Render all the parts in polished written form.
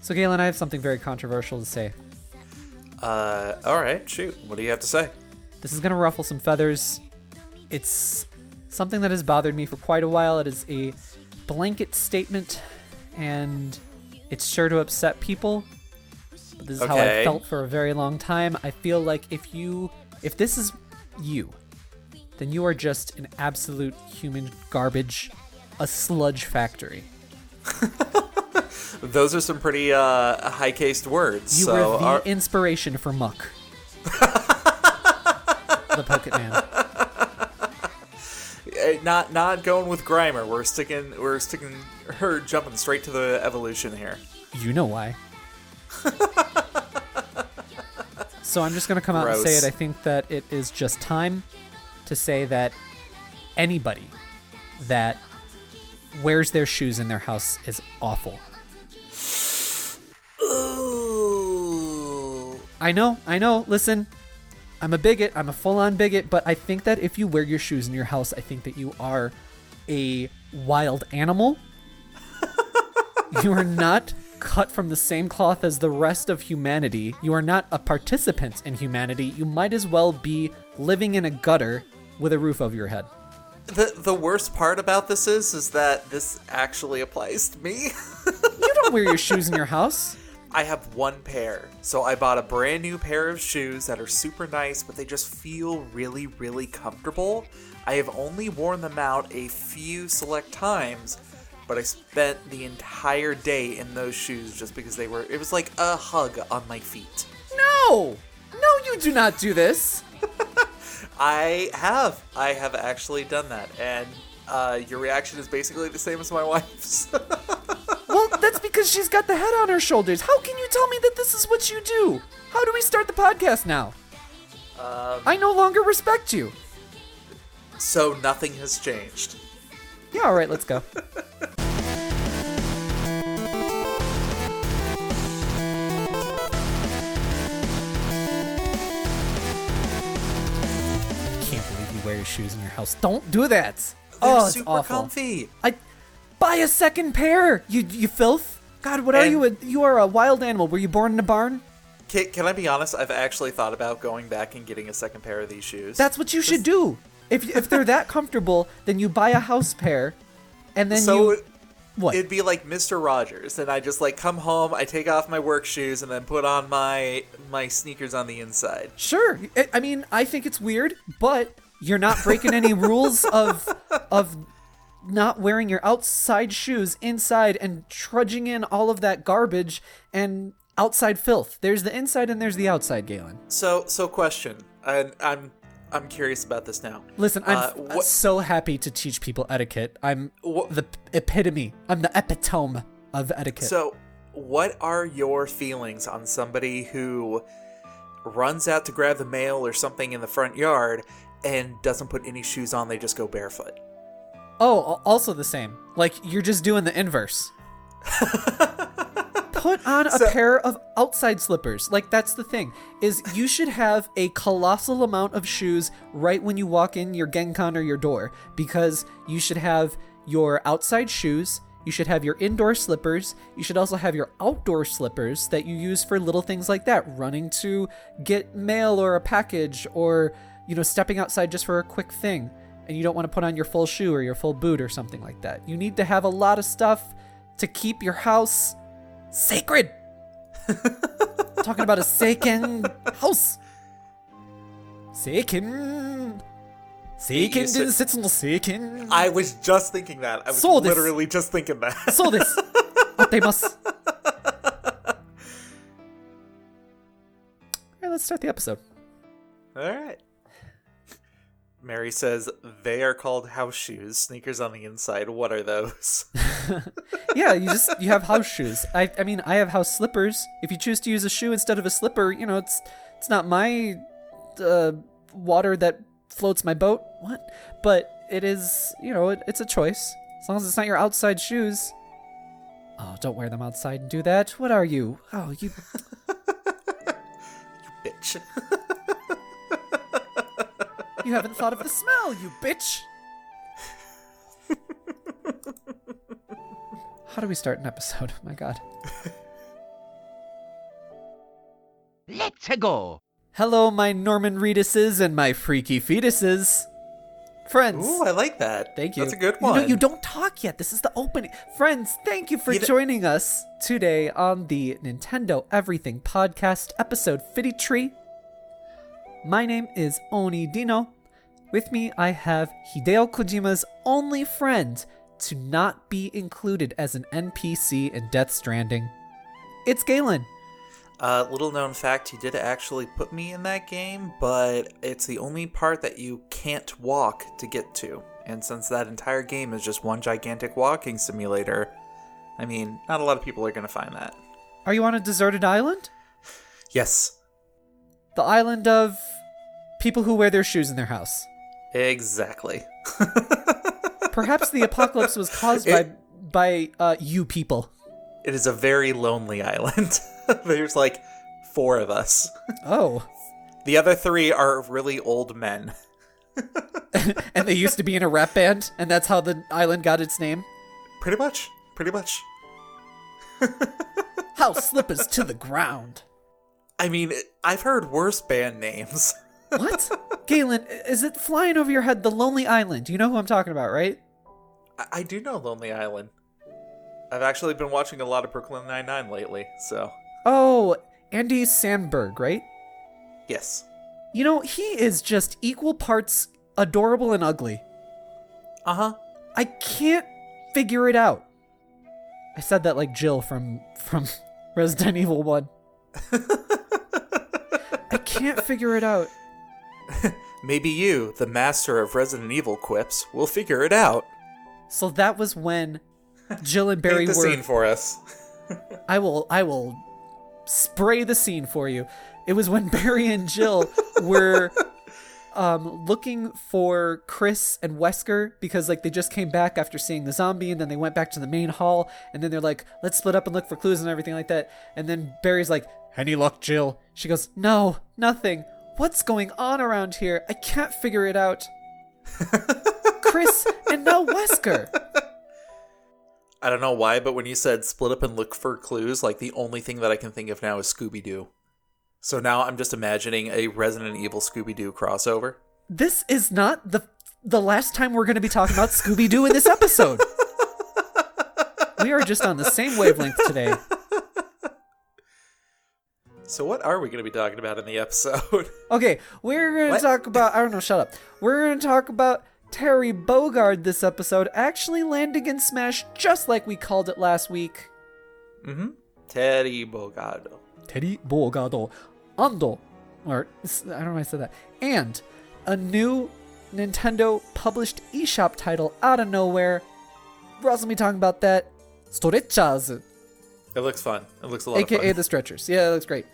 So, Galen, I have something very controversial to say. All right, shoot. What do you have to say? This is going to ruffle some feathers. It's something that has bothered me for quite a while. It is a blanket statement, and it's sure to upset people. But this is how I felt for a very long time. I feel like if this is you, then you are just an absolute human garbage, a sludge factory. Those are some pretty high-cased words. You were the inspiration for Muck. The Pocket Man. Not going with Grimer. We're sticking her jumping straight to the evolution here. You know why. So I'm just going to come out and say it. I think that it is just time to say that anybody that wears their shoes in their house is awful. Ooh. I know. Listen, I'm a bigot. I'm a full-on bigot, but I think that if you wear your shoes in your house, I think that you are a wild animal. You are not cut from the same cloth as the rest of humanity. You are not a participant in humanity. You might as well be living in a gutter with a roof over your head. The worst part about this is that this actually applies to me. You don't wear your shoes in your house. I have one pair. So I bought a brand new pair of shoes that are super nice, but they just feel really, really comfortable. I have only worn them out a few select times, but I spent the entire day in those shoes just because it was like a hug on my feet. No, you do not do this. I have actually done that, and your reaction is basically the same as my wife's. Well, that's because she's got the head on her shoulders. How can you tell me that this is what you do? How do we start the podcast now? I no longer respect you. So nothing has changed. Yeah, all right, let's go. Wear your shoes in your house. Don't do that. They're super awful. Comfy. Buy a second pair. You filth. God, what are you? You are a wild animal. Were you born in a barn? Can I be honest? I've actually thought about going back and getting a second pair of these shoes. That's what you should do. If they're that comfortable, then you buy a house pair, and then what? It'd be like Mr. Rogers, and I just come home, I take off my work shoes, and then put on my sneakers on the inside. Sure. I mean, I think it's weird, but you're not breaking any rules of not wearing your outside shoes inside and trudging in all of that garbage and outside filth. There's the inside and there's the outside, Galen. So question. I'm curious about this now. Listen, I'm so happy to teach people etiquette. I'm the epitome. I'm the epitome of etiquette. So, what are your feelings on somebody who runs out to grab the mail or something in the front yard and doesn't put any shoes on, they just go barefoot? Oh, also the same. Like, you're just doing the inverse. Put on a pair of outside slippers. Like, that's the thing, is you should have a colossal amount of shoes right when you walk in your Genkan or your door, because you should have your outside shoes, you should have your indoor slippers, you should also have your outdoor slippers that you use for little things like that, running to get mail or a package, or stepping outside just for a quick thing, and you don't want to put on your full shoe or your full boot or something like that. You need to have a lot of stuff to keep your house sacred. Talking about a seiken house. Seiken. Seiken. I was just thinking that. I was literally just thinking that. So this. Atemasu. Alright, let's start the episode. Alright. Mary says, they are called house shoes. Sneakers on the inside. What are those? Yeah, you have house shoes. I mean, I have house slippers. If you choose to use a shoe instead of a slipper, it's not my water that floats my boat. What? But it is, it's a choice. As long as it's not your outside shoes. Oh, don't wear them outside and do that. What are you? Oh, you... You bitch. You haven't thought of the smell, you bitch! How do we start an episode? My God. Let's go. Hello, my Norman Reeduses and my freaky fetuses. Friends. Ooh, I like that. Thank you. That's a good one. You know, you don't talk yet. This is the opening. Friends, thank you for joining us today on the Nintendo Everything Podcast, episode 53. My name is Oni Dino. With me, I have Hideo Kojima's only friend to not be included as an NPC in Death Stranding. It's Galen. Little known fact, he did actually put me in that game, but it's the only part that you can't walk to get to. And since that entire game is just one gigantic walking simulator, I mean, not a lot of people are going to find that. Are you on a deserted island? Yes. The island of people who wear their shoes in their house. Exactly. Perhaps the apocalypse was caused by you people. It is a very lonely island. There's like 4 of us. Oh. The other 3 are really old men. And they used to be in a rap band, and that's how the island got its name? Pretty much. House slippers to the ground. I mean, I've heard worse band names. What? Galen, is it flying over your head, the Lonely Island? You know who I'm talking about, right? I do know Lonely Island. I've actually been watching a lot of Brooklyn Nine-Nine lately, so... Oh, Andy Samberg, right? Yes. You know, he is just equal parts adorable and ugly. Uh-huh. I can't figure it out. I said that like Jill from Resident Evil 1. I can't figure it out. Maybe you, the master of Resident Evil quips, will figure it out. So that was when Jill and Barry Paint the scene for us. I will spray the scene for you. It was when Barry and Jill were looking for Chris and Wesker because like they just came back after seeing the zombie, and then they went back to the main hall, and then they're like, let's split up and look for clues and everything like that. And then Barry's like, any luck, Jill? She goes, no, nothing. What's going on around here? I can't figure it out. Chris and now Wesker. I don't know why, but when you said split up and look for clues, like the only thing that I can think of now is Scooby-Doo. So now I'm just imagining a Resident Evil Scooby-Doo crossover. This is not the last time we're going to be talking about Scooby-Doo in this episode. We are just on the same wavelength today. So what are we going to be talking about in the episode? Okay, we're going to talk about... I don't know, shut up. We're going to talk about Terry Bogard this episode actually landing in Smash just like we called it last week. Mm-hmm. Terry Bogard. Terry Bogard. Ando. Or, I don't know why I said that. And a new Nintendo published eShop title out of nowhere. We're also going to be talking about that. Stretchers. It looks fun. It looks a lot of fun. AKA the Stretchers. Yeah, it looks great.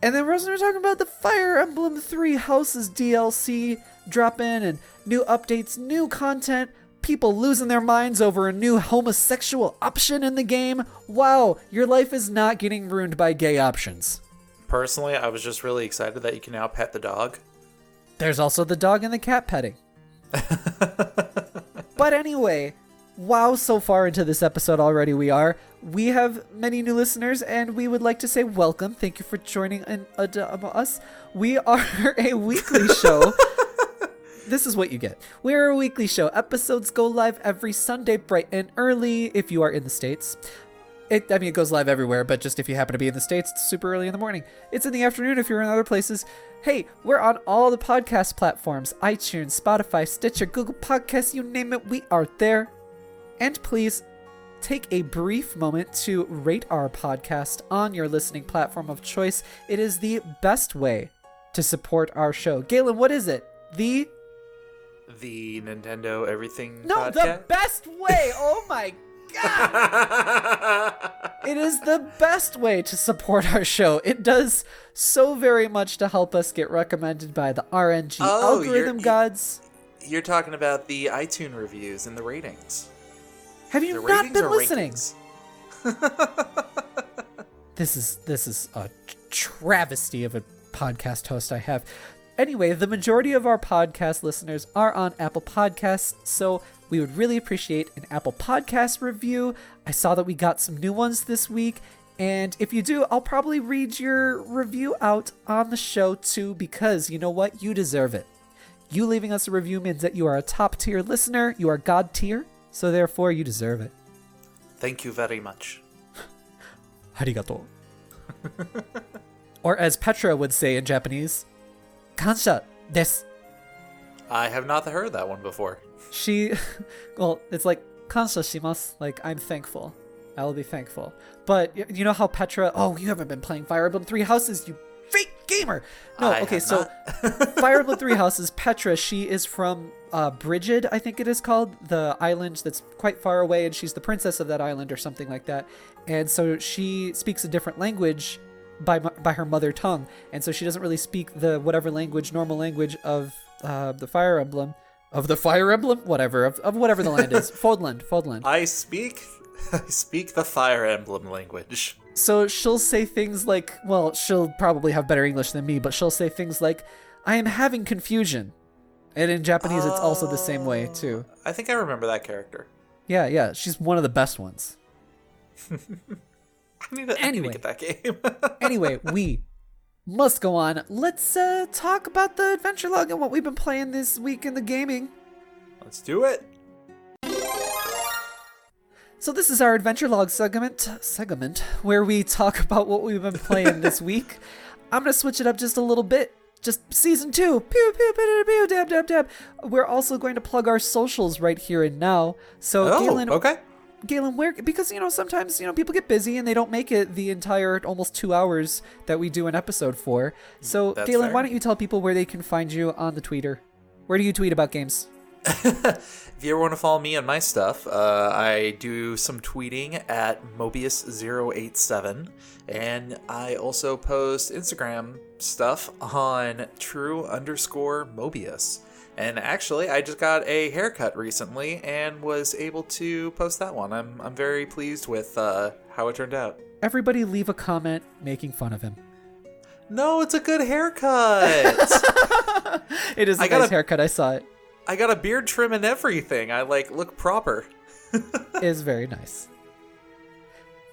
And then we're also talking about the Fire Emblem Three Houses DLC drop-in and new updates, new content, people losing their minds over a new homosexual option in the game. Wow, your life is not getting ruined by gay options. Personally, I was just really excited that you can now pet the dog. There's also the dog and the cat petting. But anyway... Wow, so far into this episode already we are. We have many new listeners, and we would like to say welcome. Thank you for joining us. We are a weekly show. This is what you get. We are a weekly show. Episodes go live every Sunday bright and early if you are in the States. It goes live everywhere, but just if you happen to be in the States, it's super early in the morning. It's in the afternoon if you're in other places. Hey, we're on all the podcast platforms. iTunes, Spotify, Stitcher, Google Podcasts, you name it, we are there. And please take a brief moment to rate our podcast on your listening platform of choice. It is the best way to support our show. Galen, what is it? The Nintendo Everything No, podcast? the best way! Oh my god! It is the best way to support our show. It does so very much to help us get recommended by the RNG algorithm gods. You're talking about the iTunes reviews and the ratings. Have you not been listening? This is a travesty of a podcast host I have. Anyway, the majority of our podcast listeners are on Apple Podcasts, so we would really appreciate an Apple Podcast review. I saw that we got some new ones this week. And if you do, I'll probably read your review out on the show too, because you know what? You deserve it. You leaving us a review means that you are a top tier listener. You are God tier. So therefore, you deserve it. Thank you very much. Arigato. Or as Petra would say in Japanese, kansha desu. I have not heard that one before. Well, it's like kansha shimasu, like I'm thankful. I will be thankful. But you know how Petra, you haven't been playing Fire Emblem Three Houses, you fake gamer. No, okay, so Fire Emblem Three Houses, Petra, she is from Brigid, I think it is called, the island that's quite far away, and she's the princess of that island or something like that. And so she speaks a different language by her mother tongue, and so she doesn't really speak the normal language of the Fire Emblem. Of the Fire Emblem? Whatever. Of whatever the land is. Fodland. I speak the Fire Emblem language. So she'll say things like, well, she'll probably have better English than me, but she'll say things like, I am having confusion. And in Japanese, it's also the same way, too. I think I remember that character. Yeah. She's one of the best ones. I need to get that game. Anyway, we must go on. Let's talk about the adventure log and what we've been playing this week in the gaming. Let's do it. So this is our adventure log segment where we talk about what we've been playing this week. I'm going to switch it up just a little bit. Just season 2. Pew, pew, pew, pew, dab, dab, dab. We're also going to plug our socials right here and now. So Galen, where, because, sometimes, people get busy and they don't make it the entire almost 2 hours that we do an episode for. So, That's Galen, fair. why don't you tell people where they can find you on the Twitter? Where do you tweet about games? If you ever want to follow me on my stuff, I do some tweeting at Mobius087, and I also post Instagram stuff on true_Mobius. And actually, I just got a haircut recently and was able to post that one. I'm very pleased with how it turned out. Everybody leave a comment making fun of him. No, it's a good haircut. It is a nice haircut. I saw it. I got a beard trim and everything. I look proper. It is very nice.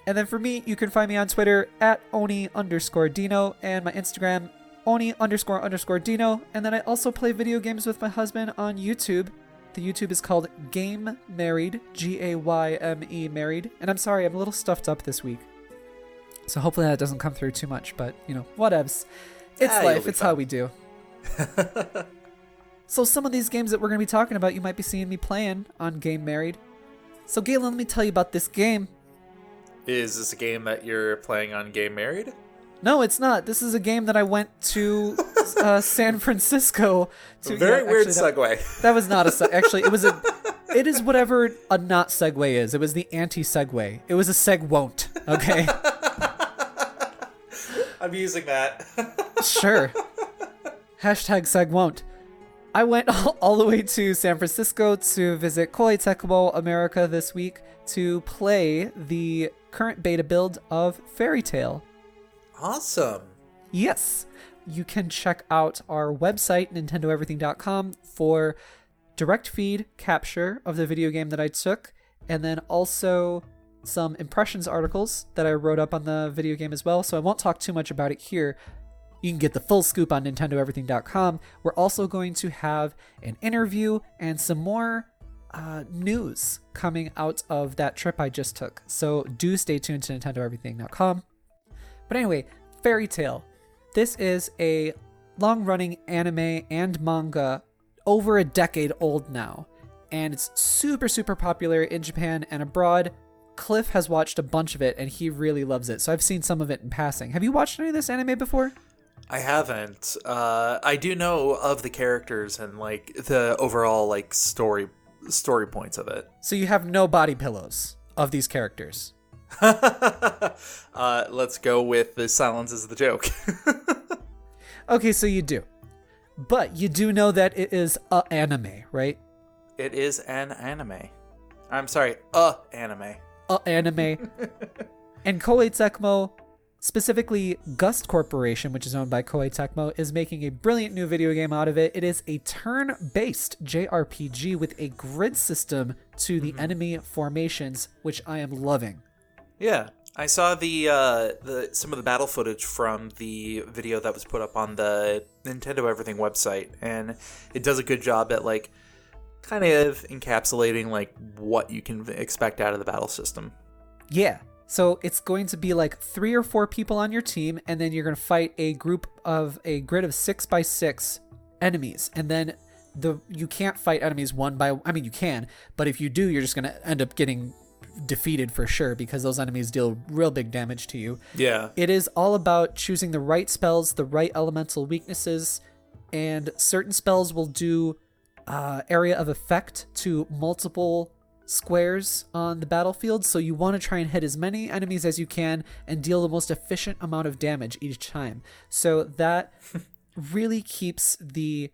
And then for me, you can find me on Twitter at Oni_Dino and my Instagram Oni__Dino. And then I also play video games with my husband on YouTube. The YouTube is called Game Married, Gayme Married. And I'm sorry, I'm a little stuffed up this week. So hopefully that doesn't come through too much, but whatevs. It's life, it's how we do. So some of these games that we're going to be talking about, you might be seeing me playing on Game Married. So Galen, let me tell you about this game. Is this a game that you're playing on Game Married? No, it's not. This is a game that I went to San Francisco to. Very weird segue. That was not a actually. It is whatever a not segue is. It was the anti-segue. It was a seg-won't. Okay. I'm using that. Sure. Hashtag seg-won't. I went all the way to San Francisco to visit Koei Tecmo America this week to play the current beta build of Fairy Tail. Awesome. Yes. You can check out our website, NintendoEverything.com, for direct feed capture of the video game that I took, and then also some impressions articles that I wrote up on the video game as well, so I won't talk too much about it here. You can get the full scoop on NintendoEverything.com. We're also going to have an interview and some more news coming out of that trip I just took. So do stay tuned to NintendoEverything.com. But anyway, Fairy Tail. This is a long-running anime and manga over a decade old now. And it's super, super popular in Japan and abroad. Cliff has watched a bunch of it and he really loves it. So I've seen some of it in passing. Have you watched any of this anime before? I haven't. I do know of the characters and the overall story points of it. So you have no body pillows of these characters. Let's go with the silence is the joke. Okay, so you do. But you do know that it is a anime, right? It is an anime. I'm sorry, anime. Anime. And Koei Tecmo, specifically Gust Corporation, which is owned by Koei Tecmo, is making a brilliant new video game out of it. It is a turn-based JRPG with a grid system to the enemy formations, which I am loving. Yeah, I saw the some of the battle footage from the video that was put up on the Nintendo Everything website, and it does a good job at like kind of encapsulating like what you can expect out of the battle system. Yeah. So it's going to be like 3 or 4 people on your team, and then you're going to fight a grid of 6x6 enemies, and then you can't fight enemies you can, but if you do, you're just going to end up getting defeated for sure, because those enemies deal real big damage to you. Yeah. It is all about choosing the right spells, the right elemental weaknesses, and certain spells will do area of effect to multiple squares on the battlefield, so you want to try and hit as many enemies as you can and deal the most efficient amount of damage each time. So that really keeps the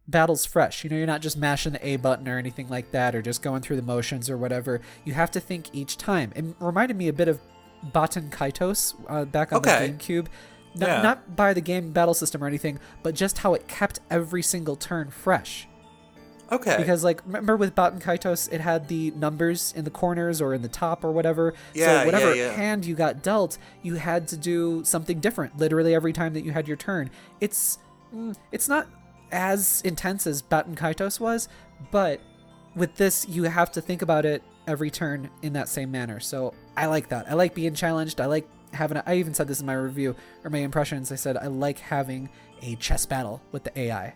battles fresh. You know, you're not just mashing the A button or anything like that, or just going through the motions or whatever. You have to think each time. It reminded me a bit of Baten Kaitos back on the GameCube. Not by the game battle system or anything, but just how it kept every single turn fresh. Okay. Because, like, remember with Baten Kaitos, it had the numbers in the corners or in the top or whatever. Yeah, so whatever yeah. hand you got dealt, you had to do something different literally every time that you had your turn. It's not as intense as Baten Kaitos was, but with this, you have to think about it every turn in that same manner. So I like that. I like being challenged. I like having I even said this in my review or my impressions. I said I like having a chess battle with the AI.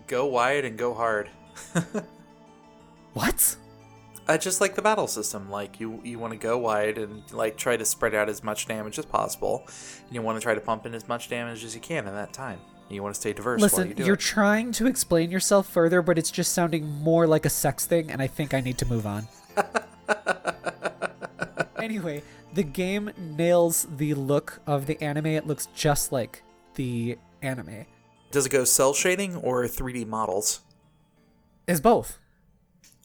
Go wide and go hard. What? Just like the battle system, like you want to go wide and like try to spread out as much damage as possible, and you want to try to pump in as much damage as you can in that time. You want to stay diverse. Listen, while you do you're it. trying to explain yourself further, but it's just sounding more like a sex thing, and I think I need to move on. Anyway, the game nails the look of the anime. It looks just like the anime. Does it go cell shading or 3D models? It's both.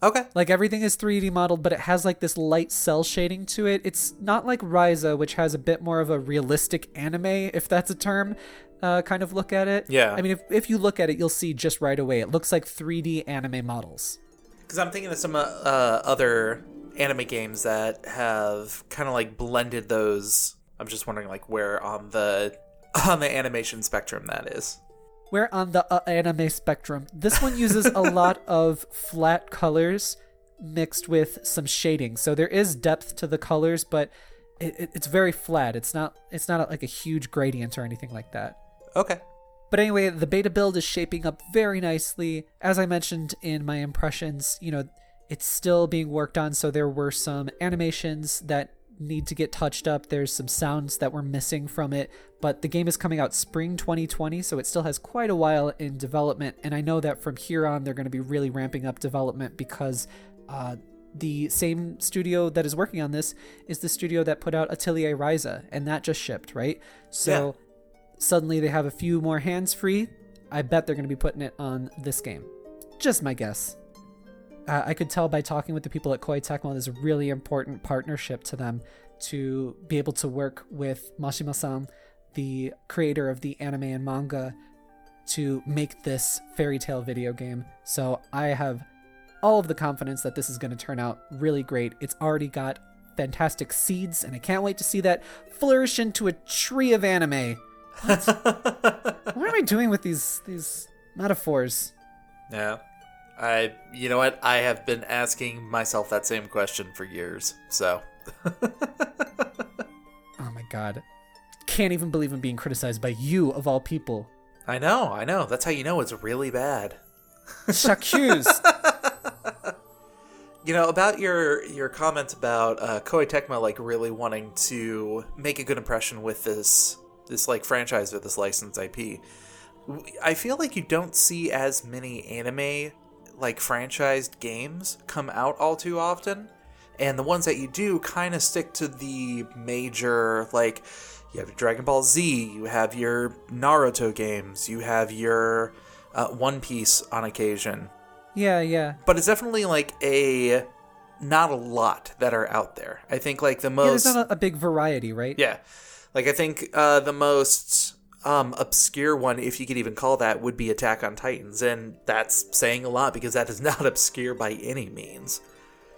Okay. Like, everything is 3D modeled, but it has like this light cell shading to it. It's not like Ryza, which has a bit more of a realistic anime, if that's a term, kind of look at it. Yeah. I mean, if you look at it, you'll see just right away. It looks like 3D anime models. Because I'm thinking of some other anime games that have kind of like blended those. I'm just wondering like where on the animation spectrum that is. Where on the anime spectrum. This one uses a lot of flat colors mixed with some shading. So there is depth to the colors, but it's very flat. It's not like a huge gradient or anything like that. Okay. But anyway, the beta build is shaping up very nicely. As I mentioned in my impressions, you know, it's still being worked on, so there were some animations that need to get touched up. There's some sounds that were missing from it, but the game is coming out spring 2020, so it still has quite a while in development, and I know that from here on they're going to be really ramping up development because the same studio that is working on this is the studio that put out Atelier Ryza, and that just shipped, right? So suddenly they have a few more hands free. I bet they're going to be putting it on this game. Just my guess. I could tell by talking with the people at Koei Tecmo, there's a really important partnership to them to be able to work with Mashima-san, the creator of the anime and manga, to make this fairy tale video game. So I have all of the confidence that this is going to turn out really great. It's already got fantastic seeds, and I can't wait to see that flourish into a tree of anime. What am I doing with these metaphors? Yeah. You know what? I have been asking myself that same question for years, so. Oh my god. Can't even believe I'm being criticized by you, of all people. I know. That's how you know it's really bad. J'accuse. You know, about your comments about Koei Tecmo, like, really wanting to make a good impression with this like, franchise or this licensed IP, I feel like you don't see as many anime like franchised games come out all too often, and the ones that you do kind of stick to the major, like you have your Dragon Ball Z, you have your Naruto games, you have your One Piece on occasion. Yeah. But it's definitely like not a lot that are out there. I think like the most... there's not a big variety, right? Yeah. Like I think the most obscure one, if you could even call that, would be Attack on Titans, and that's saying a lot because that is not obscure by any means.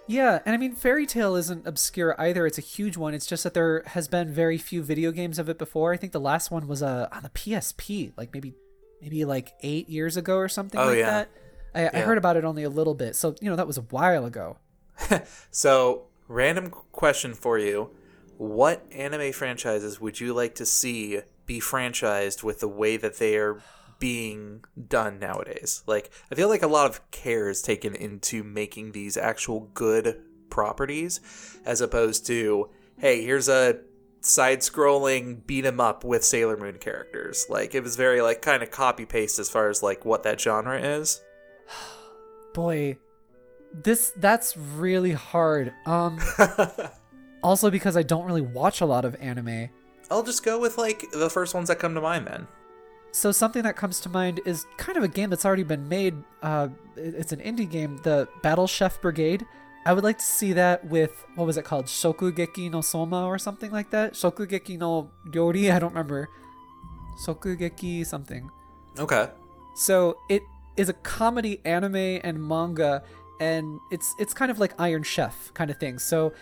Yeah, and I mean, Fairy Tail isn't obscure either. It's a huge one. It's just that there has been very few video games of it before. I think the last one was on the PSP, like maybe like 8 years ago or something that. I heard about it only a little bit, so that was a while ago. So, random question for you. What anime franchises would you like to see be franchised with the way that they are being done nowadays? Like, I feel like a lot of care is taken into making these actual good properties, as opposed to, hey, here's a side-scrolling beat 'em up with Sailor Moon characters. Like, it was very like kind of copy paste as far as like what that genre is. Boy, that's really hard. Also because I don't really watch a lot of anime. I'll just go with like the first ones that come to mind then. So something that comes to mind is kind of a game that's already been made. It's an indie game, the Battle Chef Brigade. I would like to see that with, what was it called? Shokugeki no Soma or something like that? Shokugeki no Ryori? I don't remember. Shokugeki something. Okay. So it is a comedy anime and manga, and it's kind of like Iron Chef kind of thing. So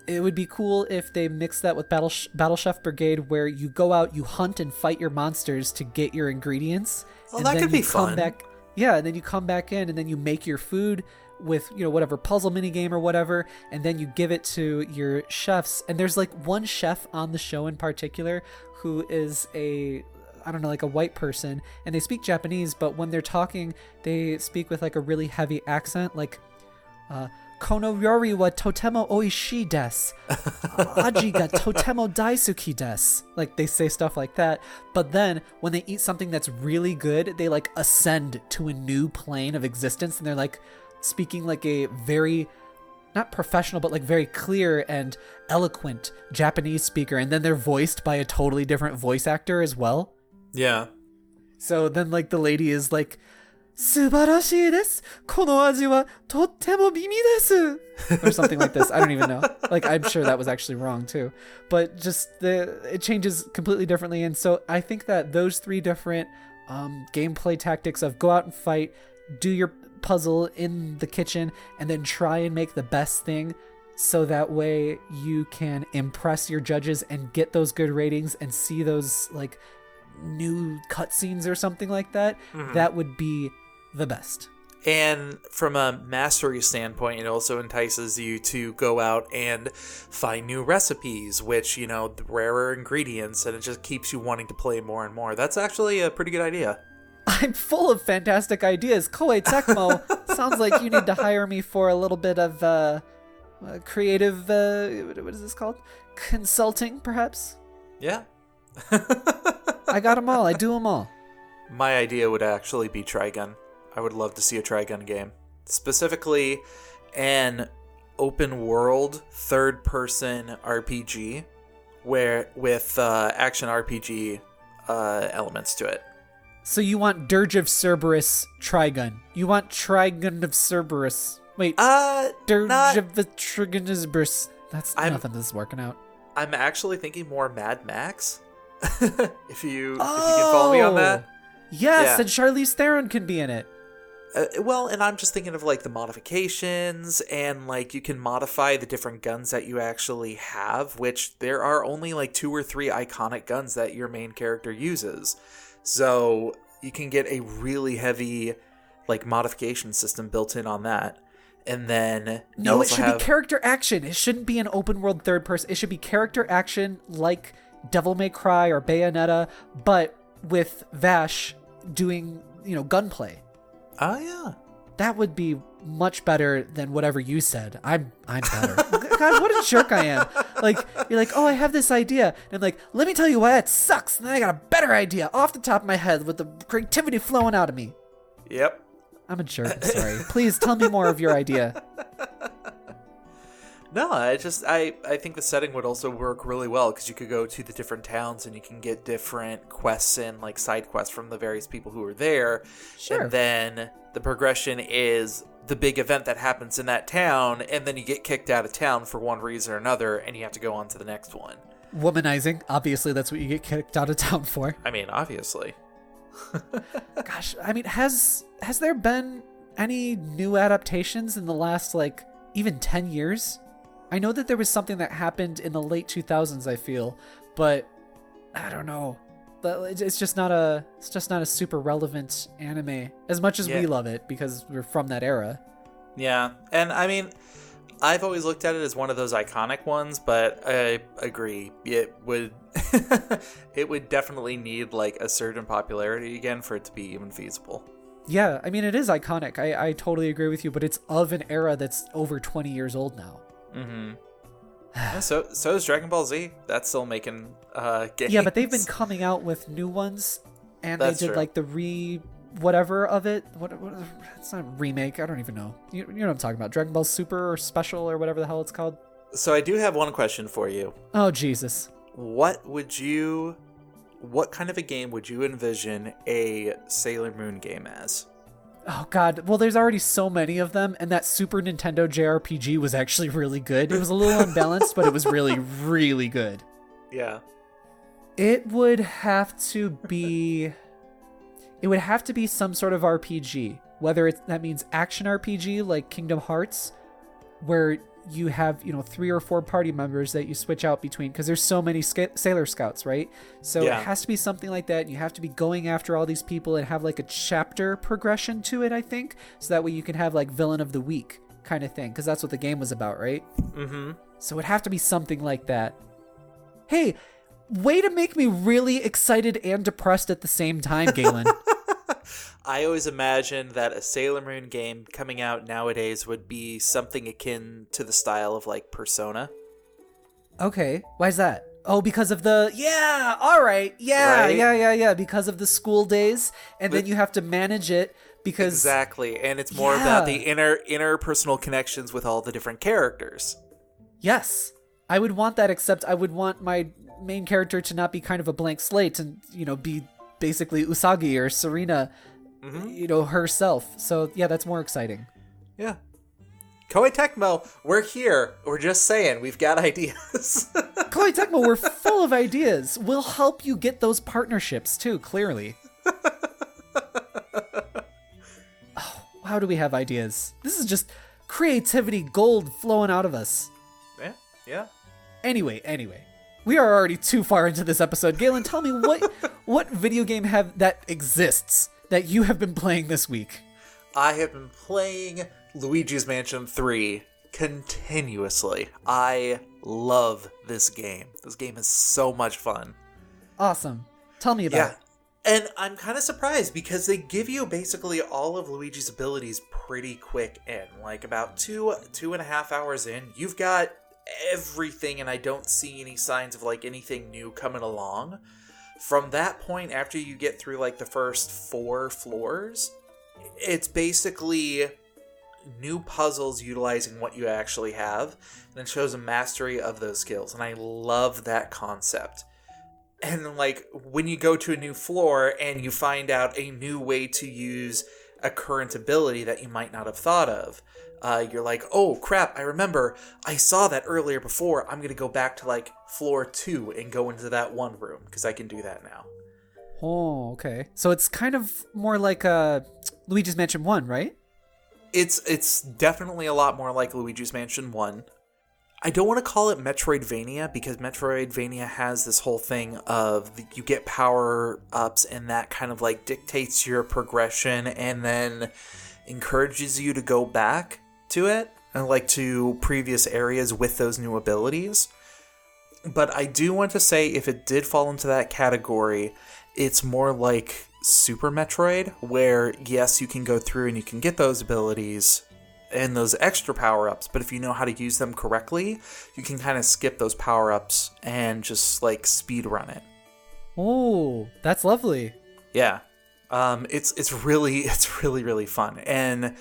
it would be cool if they mix that with Battle Chef Brigade, where you go out, you hunt and fight your monsters to get your ingredients. Oh, that could be fun. And then you come back in, and then you make your food with, whatever puzzle mini game or whatever, and then you give it to your chefs. And there's like one chef on the show in particular who is like a white person, and they speak Japanese, but when they're talking, they speak with like a really heavy accent, like, Kono ryori wa totemo oishii desu. Aji ga totemo daisuki desu. Like, they say stuff like that. But then, when they eat something that's really good, they, like, ascend to a new plane of existence. And they're, like, speaking like a very, not professional, but, like, very clear and eloquent Japanese speaker. And then they're voiced by a totally different voice actor as well. Yeah. So then, like, the lady is, like, 素晴らしいです。この味はとっても美味です。Or something like this. I don't even know. Like, I'm sure that was actually wrong too. But just it changes completely differently. And so I think that those three different gameplay tactics of go out and fight, do your puzzle in the kitchen, and then try and make the best thing, so that way you can impress your judges and get those good ratings and see those like new cutscenes or something like that. Mm-hmm. That would be the best. And from a mastery standpoint, it also entices you to go out and find new recipes, which, the rarer ingredients, and it just keeps you wanting to play more and more. That's actually a pretty good idea. I'm full of fantastic ideas. Koei Tecmo, sounds like you need to hire me for a little bit of creative, what is this called? Consulting, perhaps? Yeah. I got them all. I do them all. My idea would actually be Trigun. I would love to see a Trigun game. Specifically, an open world, third-person RPG with action RPG elements to it. So you want Dirge of Cerberus Trigun. You want Trigun of Cerberus. Wait, Dirge of the Trigun of Cerberus. Nothing that's working out. I'm actually thinking more Mad Max. if you can follow me on that. Yes, and Charlize Theron can be in it. Well, and I'm just thinking of like the modifications, and like you can modify the different guns that you actually have, which there are only like 2 or 3 iconic guns that your main character uses. So you can get a really heavy like modification system built in on that. And then no, it should be character action. It shouldn't be an open world third person. It should be character action like Devil May Cry or Bayonetta, but with Vash doing, gunplay. Oh yeah. That would be much better than whatever you said. I'm better. God, what a jerk I am. Like, you're like, oh, I have this idea. And I'm like, let me tell you why that sucks. And then I got a better idea off the top of my head with the creativity flowing out of me. Yep. I'm a jerk. I'm sorry. Please tell me more of your idea. No, I think the setting would also work really well, because you could go to the different towns and you can get different quests and like side quests from the various people who are there. Sure. And then the progression is the big event that happens in that town, and then you get kicked out of town for one reason or another, and you have to go on to the next one. Womanizing. Obviously, that's what you get kicked out of town for. I mean, obviously. Gosh, I mean, has there been any new adaptations in the last, even 10 years. I know that there was something that happened in the late 2000s, I feel, but I don't know. It's just not a super relevant anime as much as we love it because we're from that era. Yeah, and I mean, I've always looked at it as one of those iconic ones, but I agree it would it would definitely need like a surge in popularity again for it to be even feasible. Yeah, I mean, it is iconic. I totally agree with you, but it's of an era that's over 20 years old now. Mm-hmm. Yeah, so is Dragon Ball Z. That's still making games. Yeah, but they've been coming out with new ones, and That's they did true. like the whatever of it. What? It's not a remake. I don't even know. You know what I'm talking about? Dragon Ball Super or Special or whatever the hell it's called. So I do have one question for you. Oh Jesus! What kind of a game would you envision a Sailor Moon game as? Oh God! Well, there's already so many of them, and that Super Nintendo JRPG was actually really good. It was a little unbalanced, but it was really, really good. Yeah. It would have to be some sort of RPG, whether that means action RPG like Kingdom Hearts, where you have, 3 or 4 party members that you switch out between because there's so many Sailor Scouts, right? So Yeah. It has to be something like that. You have to be going after all these people and have like a chapter progression to it, I think. So that way you can have like villain of the week kind of thing because that's what the game was about, right? Mm-hmm. So it'd have to be something like that. Hey, way to make me really excited and depressed at the same time, Galen. I always imagined that a Sailor Moon game coming out nowadays would be something akin to the style of like Persona. Okay, why is that? Oh, because of the all right, Right? yeah. Because of the school days, and then you have to manage it because Exactly, and it's more about the interpersonal connections with all the different characters. Yes, I would want that. Except I would want my main character to not be kind of a blank slate and be basically Usagi or Serena. Herself. So yeah, that's more exciting. Yeah. Koei Tecmo, we're here. We're just saying, we've got ideas. Koei Tecmo, we're full of ideas. We'll help you get those partnerships too, clearly. Oh, how do we have ideas? This is just creativity gold flowing out of us. Yeah. Anyway. We are already too far into this episode. Galen, tell me what video game that exists that you have been playing this week? I have been playing Luigi's Mansion 3 continuously. I love this game. This game is so much fun. Awesome. Tell me about it. And I'm kind of surprised because they give you basically all of Luigi's abilities pretty quick in. Like about 2.5 hours in, you've got everything, and I don't see any signs of like anything new coming along. From that point, after you get through like the first 4 floors, it's basically new puzzles utilizing what you actually have, and it shows a mastery of those skills, and I love that concept. And like when you go to a new floor and you find out a new way to use a current ability that you might not have thought of, you're like, oh crap, I remember I saw that earlier before. I'm gonna go back to like floor 2 and go into that one room because I can do that now. Oh, okay. So it's kind of more like Luigi's Mansion 1, right? It's definitely a lot more like Luigi's Mansion 1. I don't want to call it Metroidvania because Metroidvania has this whole thing of you get power-ups and that kind of like dictates your progression and then encourages you to go back to it and like to previous areas with those new abilities. But I do want to say if it did fall into that category, it's more like Super Metroid, where yes, you can go through and you can get those abilities and those extra power-ups, but if you know how to use them correctly, you can kind of skip those power-ups and just like speed run it. Oh, that's lovely. Yeah. It's really fun. And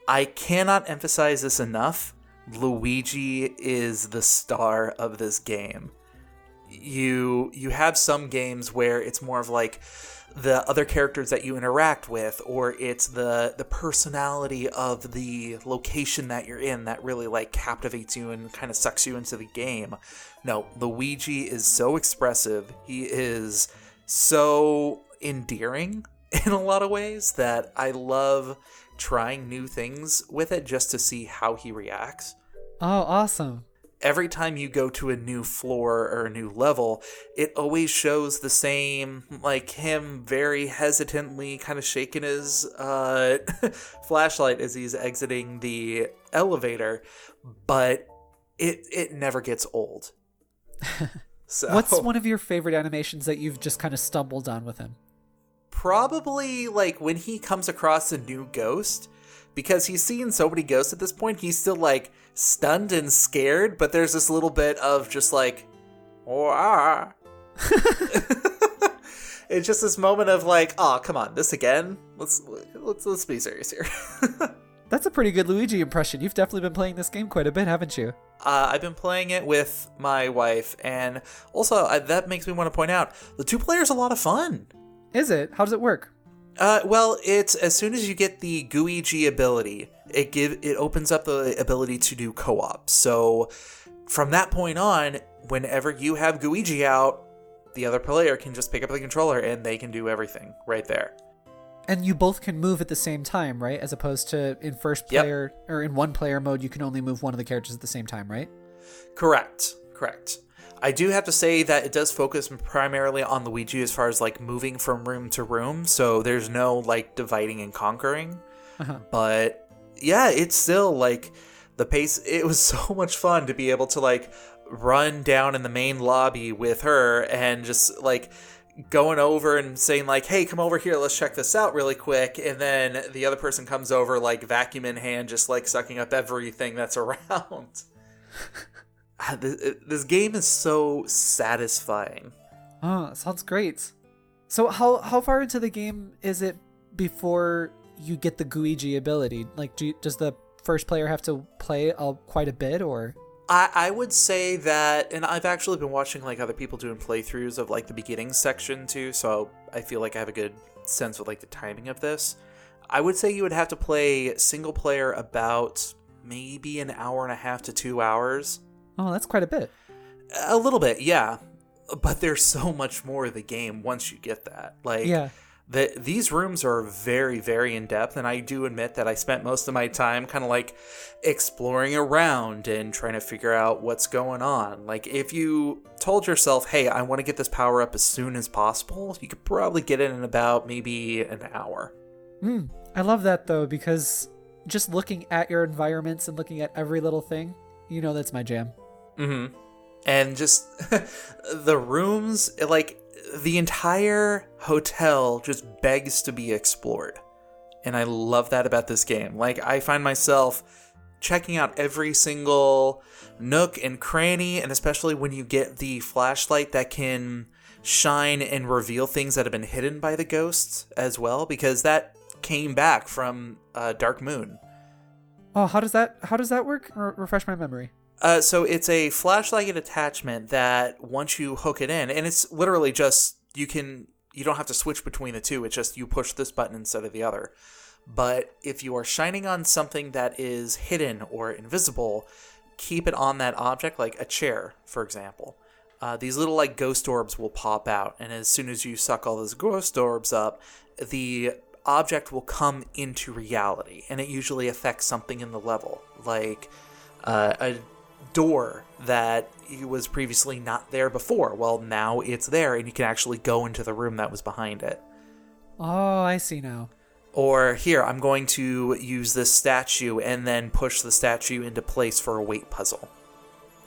I cannot emphasize this enough. Luigi is the star of this game. You have some games where it's more of like the other characters that you interact with, or it's the personality of the location that you're in that really like captivates you and kind of sucks you into the game. No, Luigi is so expressive. He is so endearing in a lot of ways that I love trying new things with it just to see how he reacts. Oh, awesome. Every time you go to a new floor or a new level, it always shows the same, like him very hesitantly kind of shaking his flashlight as he's exiting the elevator, but it never gets old. So, what's one of your favorite animations that you've just kind of stumbled on with him? Probably like when he comes across a new ghost, because he's seen so many ghosts at this point, he's still like stunned and scared, but there's this little bit of just like, oh, it's just this moment of like, oh, come on, this again? Let's be serious here. That's a pretty good Luigi impression. You've definitely been playing this game quite a bit, haven't you? I've been playing it with my wife, and also that makes me want to point out, the 2-player's a lot of fun. Is it? How does it work? Well, it's as soon as you get the Luigi ability, it opens up the ability to do co-op. So from that point on, whenever you have Luigi out, the other player can just pick up the controller and they can do everything right there. And you both can move at the same time, right? As opposed to in first player or in one player mode, you can only move one of the characters at the same time, right? Correct. I do have to say that it does focus primarily on Luigi as far as like moving from room to room, so there's no like dividing and conquering. But yeah, it's still like the pace. It was so much fun to be able to like run down in the main lobby with her and just like going over and saying like, hey, come over here, let's check this out really quick, and then the other person comes over like vacuum in hand, just like sucking up everything that's around. This game is so satisfying. Oh, sounds great. So how far into the game is it before you get the Luigi ability? Like, does the first player have to play quite a bit, or? I would say that, and I've actually been watching like other people doing playthroughs of like the beginning section too, so I feel like I have a good sense of like the timing of this. I would say you would have to play single player about maybe an hour and a half to 2 hours. Oh, that's quite a bit. A little bit, yeah. But there's so much more of the game once you get that. Like, yeah. These rooms are very, very in-depth, and I do admit that I spent most of my time kind of like exploring around and trying to figure out what's going on. Like, if you told yourself, hey, I want to get this power up as soon as possible, you could probably get it in about maybe an hour. I love that, though, because just looking at your environments and looking at every little thing, you know that's my jam. Mm-hmm. And just the rooms, like the entire hotel just begs to be explored. And I love that about this game. Like, I find myself checking out every single nook and cranny, and especially when you get the flashlight that can shine and reveal things that have been hidden by the ghosts as well, because that came back from Dark Moon. Oh, how does that work? Refresh my memory. So it's a flashlight attachment that once you hook it in, and it's literally just, you don't have to switch between the two. It's just you push this button instead of the other. But if you are shining on something that is hidden or invisible, keep it on that object, like a chair, for example. These little like ghost orbs will pop out, and as soon as you suck all those ghost orbs up, the object will come into reality, and it usually affects something in the level, like a door that was previously not there before. Well, now it's there, and you can actually go into the room that was behind it. Oh, I see now. Or here, I'm going to use this statue and then push the statue into place for a weight puzzle.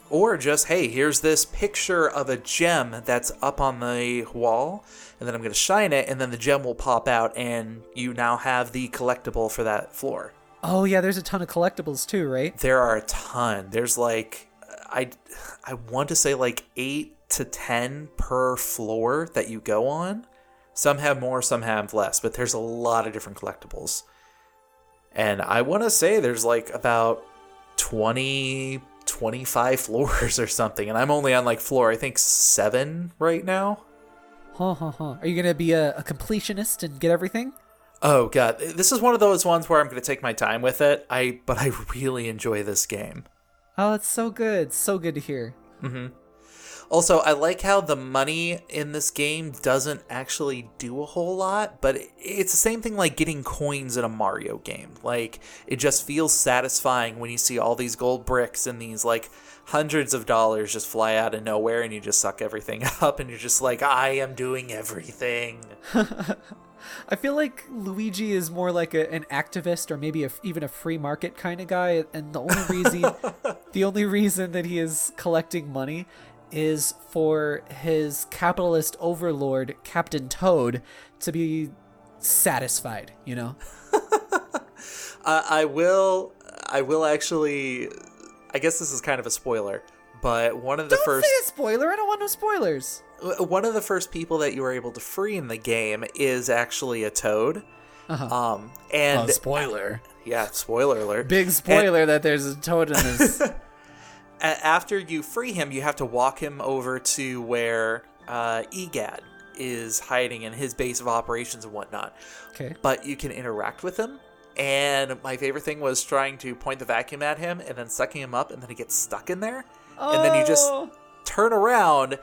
Or just, hey, here's this picture of a gem that's up on the wall, and then I'm going to shine it, and then the gem will pop out, and you now have the collectible for that floor. Oh, yeah, there's a ton of collectibles too, right? There are a ton. There's like, I want to say like 8 to 10 per floor that you go on. Some have more, some have less, but there's a lot of different collectibles. And I want to say there's like about 20, 25 floors or something, and I'm only on like floor, I think 7 right now. Are you going to be a completionist and get everything? Oh, God. This is one of those ones where I'm going to take my time with it. But I really enjoy this game. Oh, it's so good. So good to hear. Mm-hmm. Also, I like how the money in this game doesn't actually do a whole lot, but it's the same thing like getting coins in a Mario game. Like, it just feels satisfying when you see all these gold bricks and these, like, hundreds of dollars just fly out of nowhere and you just suck everything up and you're just like, I am doing everything. I feel like Luigi is more like an activist or maybe even a free market kind of guy, and the only reason that he is collecting money is for his capitalist overlord, Captain Toad, to be satisfied, you know? I will actually, I guess this is kind of a spoiler, but Don't say a spoiler, I don't want no spoilers. One of the first people that you were able to free in the game is actually a toad. Uh-huh. And spoiler. Yeah, spoiler alert. Big spoiler that there's a toad in this. After you free him, you have to walk him over to where EGAD is hiding in his base of operations and whatnot. Okay. But you can interact with him. And my favorite thing was trying to point the vacuum at him and then sucking him up, and then he gets stuck in there. Oh. And then you just turn around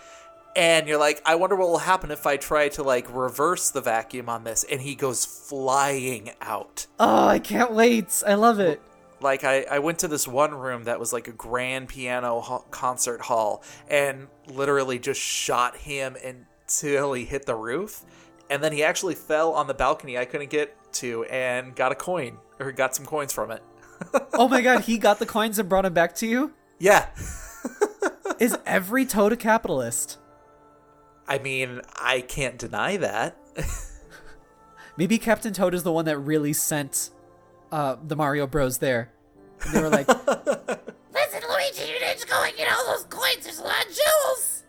and you're like, I wonder what will happen if I try to, like, reverse the vacuum on this. And he goes flying out. Oh, I can't wait. I love it. Like, I went to this one room that was like a grand piano concert hall and literally just shot him until he hit the roof. And then he actually fell on the balcony I couldn't get to and got some coins from it. Oh my god, he got the coins and brought them back to you? Yeah. Is every toad a capitalist? I mean, I can't deny that. Maybe Captain Toad is the one that really sent the Mario Bros there. And they were like, listen, Luigi, you need to go and get all those coins. There's a lot of jewels.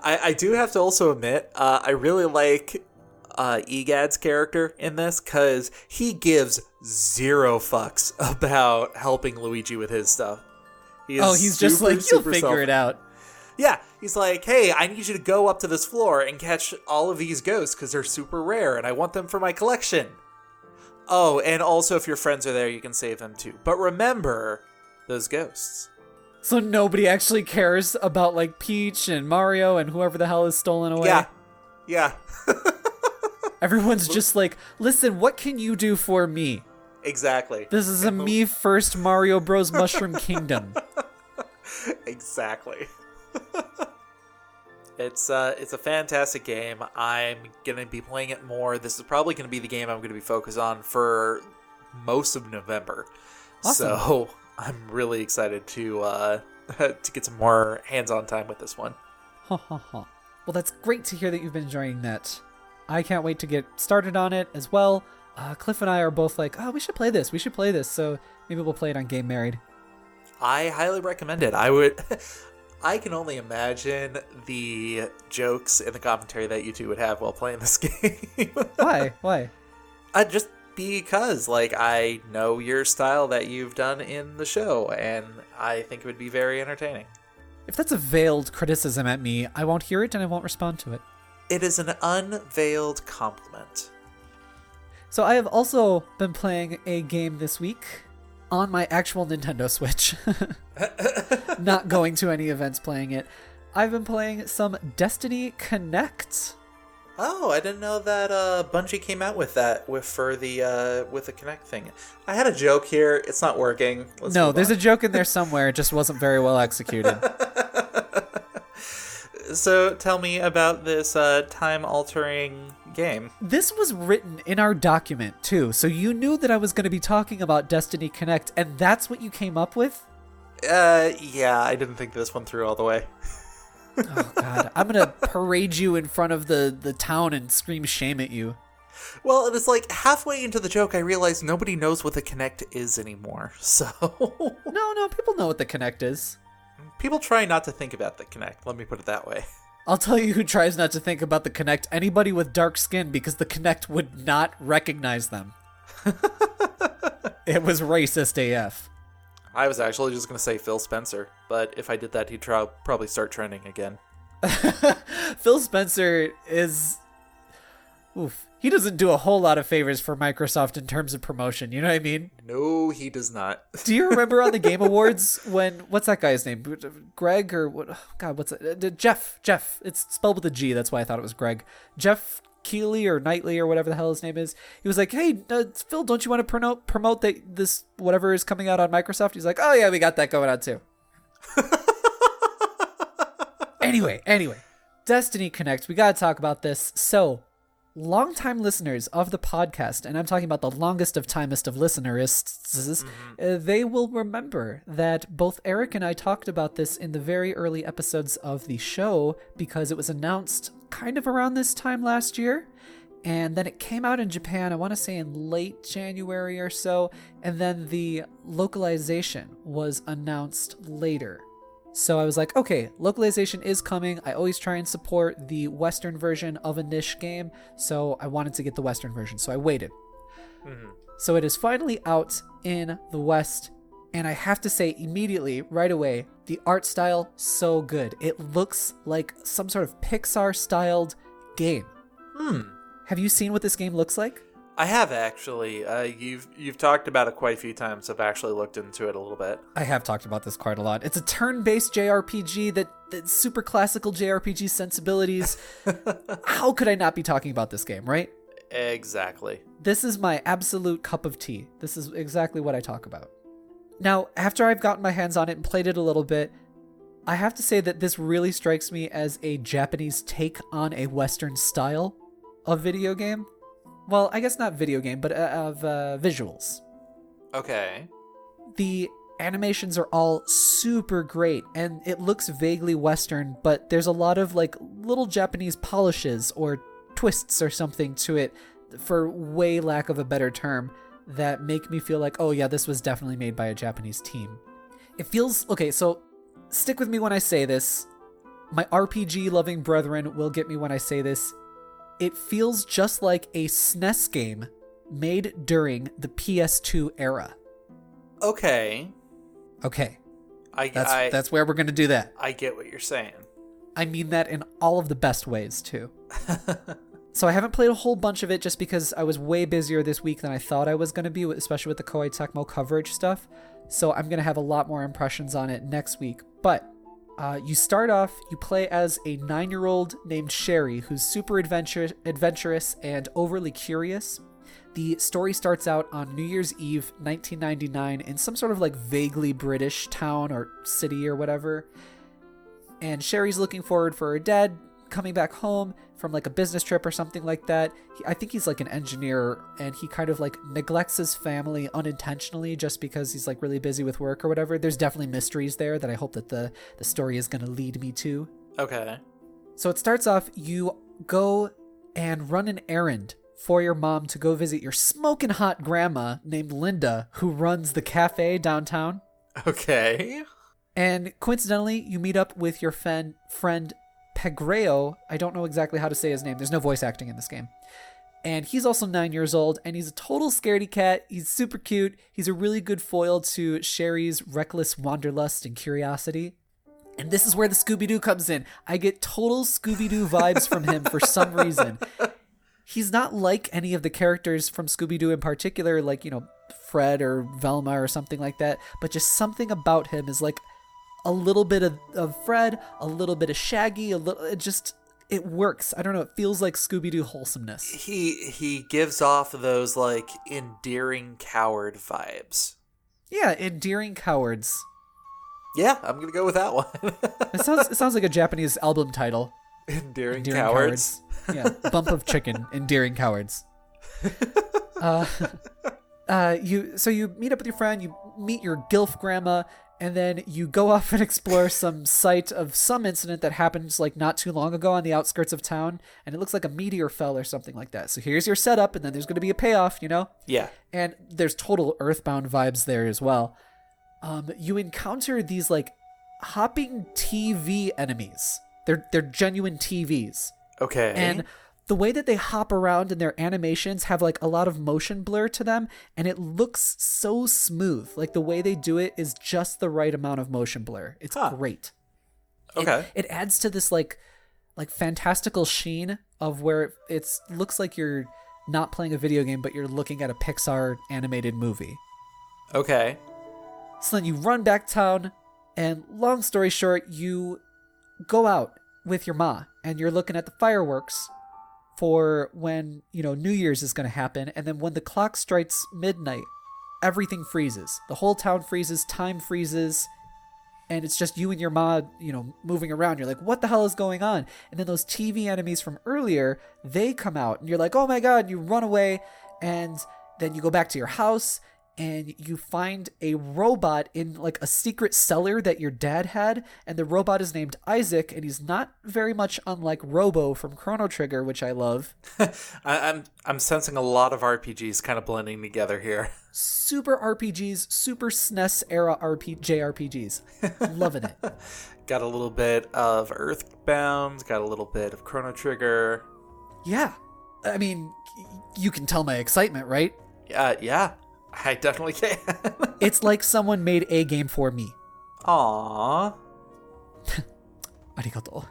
I do have to also admit, I really like EGAD's character in this because he gives zero fucks about helping Luigi with his stuff. He's just like, you'll figure it out. Yeah, he's like, hey, I need you to go up to this floor and catch all of these ghosts because they're super rare and I want them for my collection. Oh, and also if your friends are there, you can save them too. But remember those ghosts. So nobody actually cares about, like, Peach and Mario and whoever the hell is stolen away? Yeah. Everyone's just like, listen, what can you do for me? Exactly. This is a me first Mario Bros. Mushroom Kingdom. Exactly. It's a fantastic game. I'm gonna be playing it more. This is probably gonna be the game I'm gonna be focused on for most of November. Awesome. So I'm really excited to get some more hands-on time with this one. Well, that's great to hear that you've been enjoying that. I can't wait to get started on it as well. Cliff and I are both like, oh, we should play this. So maybe we'll play it on Game Married. I highly recommend it. I can only imagine the jokes and the commentary that you two would have while playing this game. Why? Just because, like, I know your style that you've done in the show, and I think it would be very entertaining. If that's a veiled criticism at me, I won't hear it and I won't respond to it. It is an unveiled compliment. So I have also been playing a game this week on my actual Nintendo Switch. Not going to any events playing it. I've been playing some Destiny Connect. Oh, I didn't know that Bungie came out with that with the Connect thing. I had a joke here. It's not working. No, there's a joke in there somewhere. It just wasn't very well executed. So tell me about this time-altering game. This was written in our document, too, so you knew that I was going to be talking about Destiny Connect, and that's what you came up with? Yeah, I didn't think this one through all the way. Oh, God. I'm going to parade you in front of the town and scream shame at you. Well, it was like halfway into the joke, I realized nobody knows what the Connect is anymore, so... No, people know what the Connect is. People try not to think about the Connect, let me put it that way. I'll tell you who tries not to think about the Connect. Anybody with dark skin, because the Connect would not recognize them. It was racist AF. I was actually just going to say Phil Spencer, but if I did that, he'd probably start trending again. Phil Spencer is... Oof. he doesn't do a whole lot of favors for Microsoft in terms of promotion. You know what I mean? No, he does not. Do you remember on the Game Awards when, what's that guy's name? Greg or what? God, what's it? Jeff. It's spelled with a G. That's why I thought it was Greg. Jeff Keighley or Knightley or whatever the hell his name is. He was like, hey, Phil, don't you want to promote that this whatever is coming out on Microsoft? He's like, oh yeah, we got that going on too. Anyway, Destiny Connect. We got to talk about this. So, longtime listeners of the podcast, and I'm talking about the longest of timest of listenerists, they will remember that both Eric and I talked about this in the very early episodes of the show because it was announced kind of around this time last year. And then it came out in Japan, I want to say in late January or so. And then the localization was announced later. So I was like, okay, localization is coming. I always try and support the Western version of a niche game, so I wanted to get the Western version, so I waited. So it is finally out in the West, and I have to say immediately, right away, the art style, so good. It looks like some sort of Pixar-styled game. Have you seen what this game looks like? I have actually. You've talked about it quite a few times. I've actually looked into it a little bit. I have talked about this quite a lot. It's a turn-based JRPG that's super classical JRPG sensibilities. How could I not be talking about this game, right? Exactly. This is my absolute cup of tea. This is exactly what I talk about. Now, after I've gotten my hands on it and played it a little bit, I have to say that this really strikes me as a Japanese take on a Western style of video game. Well, I guess not video game, but of visuals. Okay. The animations are all super great, and it looks vaguely Western, but there's a lot of like little Japanese polishes or twists or something to it, for way lack of a better term, that make me feel like, oh yeah, this was definitely made by a Japanese team. It feels, okay, so stick with me when I say this. My RPG-loving brethren will get me when I say this. It feels just like a SNES game made during the PS2 era. Okay. That's where we're going to do that. I get what you're saying. I mean that in all of the best ways, too. So I haven't played a whole bunch of it just because I was way busier this week than I thought I was going to be, especially with the Koei Tecmo coverage stuff. So I'm going to have a lot more impressions on it next week. But you start off, you play as a 9-year-old named Sherry, who's super adventurous and overly curious. The story starts out on New Year's Eve, 1999, in some sort of like vaguely British town or city or whatever. And Sherry's looking forward for her dad coming back home from like a business trip or something like that. I think he's like an engineer, and he kind of like neglects his family unintentionally just because he's like really busy with work or whatever. There's definitely mysteries there that I hope that the story is going to lead me to. Okay. So it starts off, you go and run an errand for your mom to go visit your smoking hot grandma named Linda, who runs the cafe downtown. Okay. And coincidentally, you meet up with your friend Pegreo. I don't know exactly how to say his name. There's no voice acting in this game. And he's also 9 years old, and he's a total scaredy cat. He's super cute. He's a really good foil to Sherry's reckless wanderlust and curiosity. And this is where the Scooby-Doo comes in. I get total Scooby-Doo vibes from him for some reason. He's not like any of the characters from Scooby-Doo in particular, like, you know, Fred or Velma or something like that, but just something about him is like a little bit of Fred, a little bit of Shaggy, it works. I don't know, it feels like Scooby-Doo wholesomeness. He gives off those like endearing coward vibes. Yeah, endearing cowards. Yeah, I'm gonna go with that one. It sounds like a Japanese album title. Endearing cowards. Yeah, Bump of Chicken, Endearing Cowards. You meet up with your friend, you meet your Gilf grandma, and then you go off and explore some site of some incident that happened like not too long ago on the outskirts of town, and it looks like a meteor fell or something like that. So here's your setup, and then there's going to be a payoff, you know? Yeah. And there's total Earthbound vibes there as well. You encounter these like hopping TV enemies. They're genuine TVs. Okay. And the way that they hop around and their animations have like a lot of motion blur to them, and it looks so smooth. Like the way they do it is just the right amount of motion blur. It's great. Okay. It adds to this like fantastical sheen of where it looks like you're not playing a video game, but you're looking at a Pixar animated movie. Okay. So then you run back town, and long story short, you go out with your ma, and you're looking at the fireworks for when, New Year's is going to happen. And then when the clock strikes midnight, everything freezes. The whole town freezes, time freezes, and it's just you and your ma, moving around. You're like, what the hell is going on? And then those TV enemies from earlier, they come out, and you're like, oh my god, you run away, and then you go back to your house, and you find a robot in like a secret cellar that your dad had, and the robot is named Isaac, and he's not very much unlike Robo from Chrono Trigger, which I love. I'm sensing a lot of RPGs kind of blending together here. Super RPGs, super SNES era JRPGs. Loving it. Got a little bit of Earthbound, got a little bit of Chrono Trigger. Yeah. I mean, you can tell my excitement, right? Yeah. I definitely can. It's like someone made a game for me. Aww. Arigato.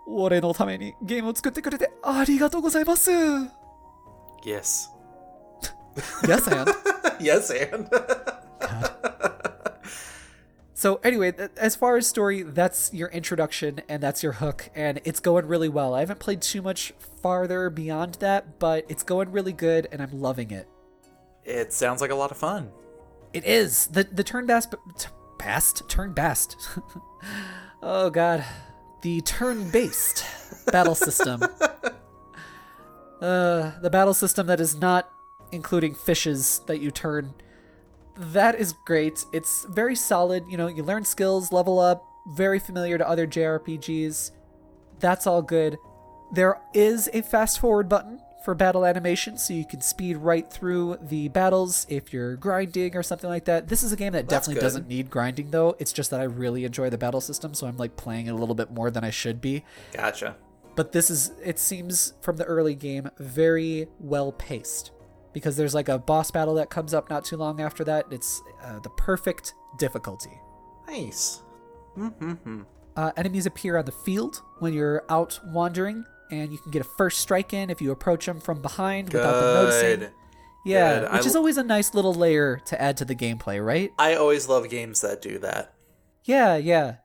俺のためにゲームを作ってくれてありがとうございます。Yes. Yes, and. Yes, and. So anyway, as far as story, that's your introduction and that's your hook, and it's going really well. I haven't played too much farther beyond that, but it's going really good, and I'm loving it. It sounds like a lot of fun. It is. The turn-based... Oh, God. The turn-based battle system. The battle system that is not including fishes that you turn... That is great. It's very solid. You learn skills, level up, very familiar to other JRPGs. That's all good. There is a fast forward button for battle animation, so you can speed right through the battles if you're grinding or something like that. This is a game that definitely doesn't need grinding, though. It's just that I really enjoy the battle system, so I'm like playing it a little bit more than I should be. Gotcha. But it seems from the early game, very well paced. Because there's like a boss battle that comes up not too long after that. It's the perfect difficulty. Nice. Enemies appear on the field when you're out wandering, and you can get a first strike in if you approach them from behind without them noticing. Yeah, Good. Which is always a nice little layer to add to the gameplay, right? I always love games that do that. Yeah.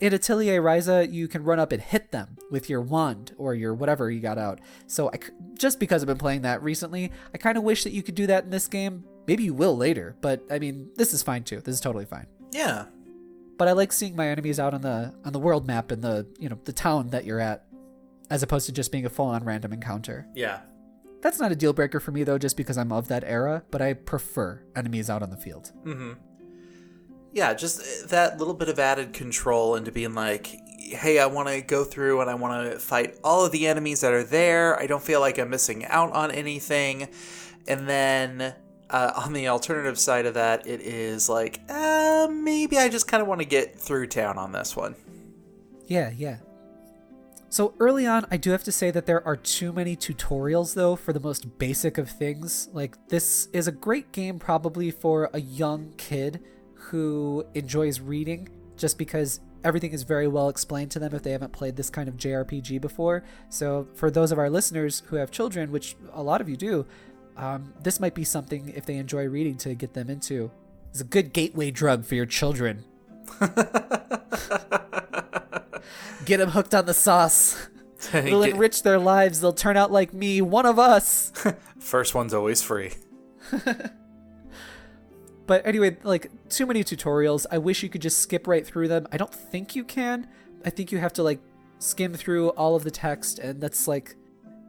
In Atelier Ryza, you can run up and hit them with your wand or your whatever you got out. So just because I've been playing that recently, I kind of wish that you could do that in this game. Maybe you will later, but I mean, this is fine too. This is totally fine. Yeah. But I like seeing my enemies out on the world map in the town that you're at, as opposed to just being a full-on random encounter. Yeah. That's not a deal breaker for me though, just because I'm of that era, but I prefer enemies out on the field. Mm-hmm. Yeah, just that little bit of added control into being like, hey, I want to go through and I want to fight all of the enemies that are there. I don't feel like I'm missing out on anything. And then on the alternative side of that, it is like, maybe I just kind of want to get through town on this one. Yeah. So early on, I do have to say that there are too many tutorials, though, for the most basic of things. Like, this is a great game probably for a young kid who enjoys reading, just because everything is very well explained to them if they haven't played this kind of JRPG before. So for those of our listeners who have children, which a lot of you do, this might be something, if they enjoy reading, to get them into. It's a good gateway drug for your children. Get them hooked on the sauce. It'll enrich their lives. They'll turn out like me, one of us. First one's always free. But anyway, like, too many tutorials. I wish you could just skip right through them. I don't think you can. I think you have to, like, skim through all of the text, and that's, like,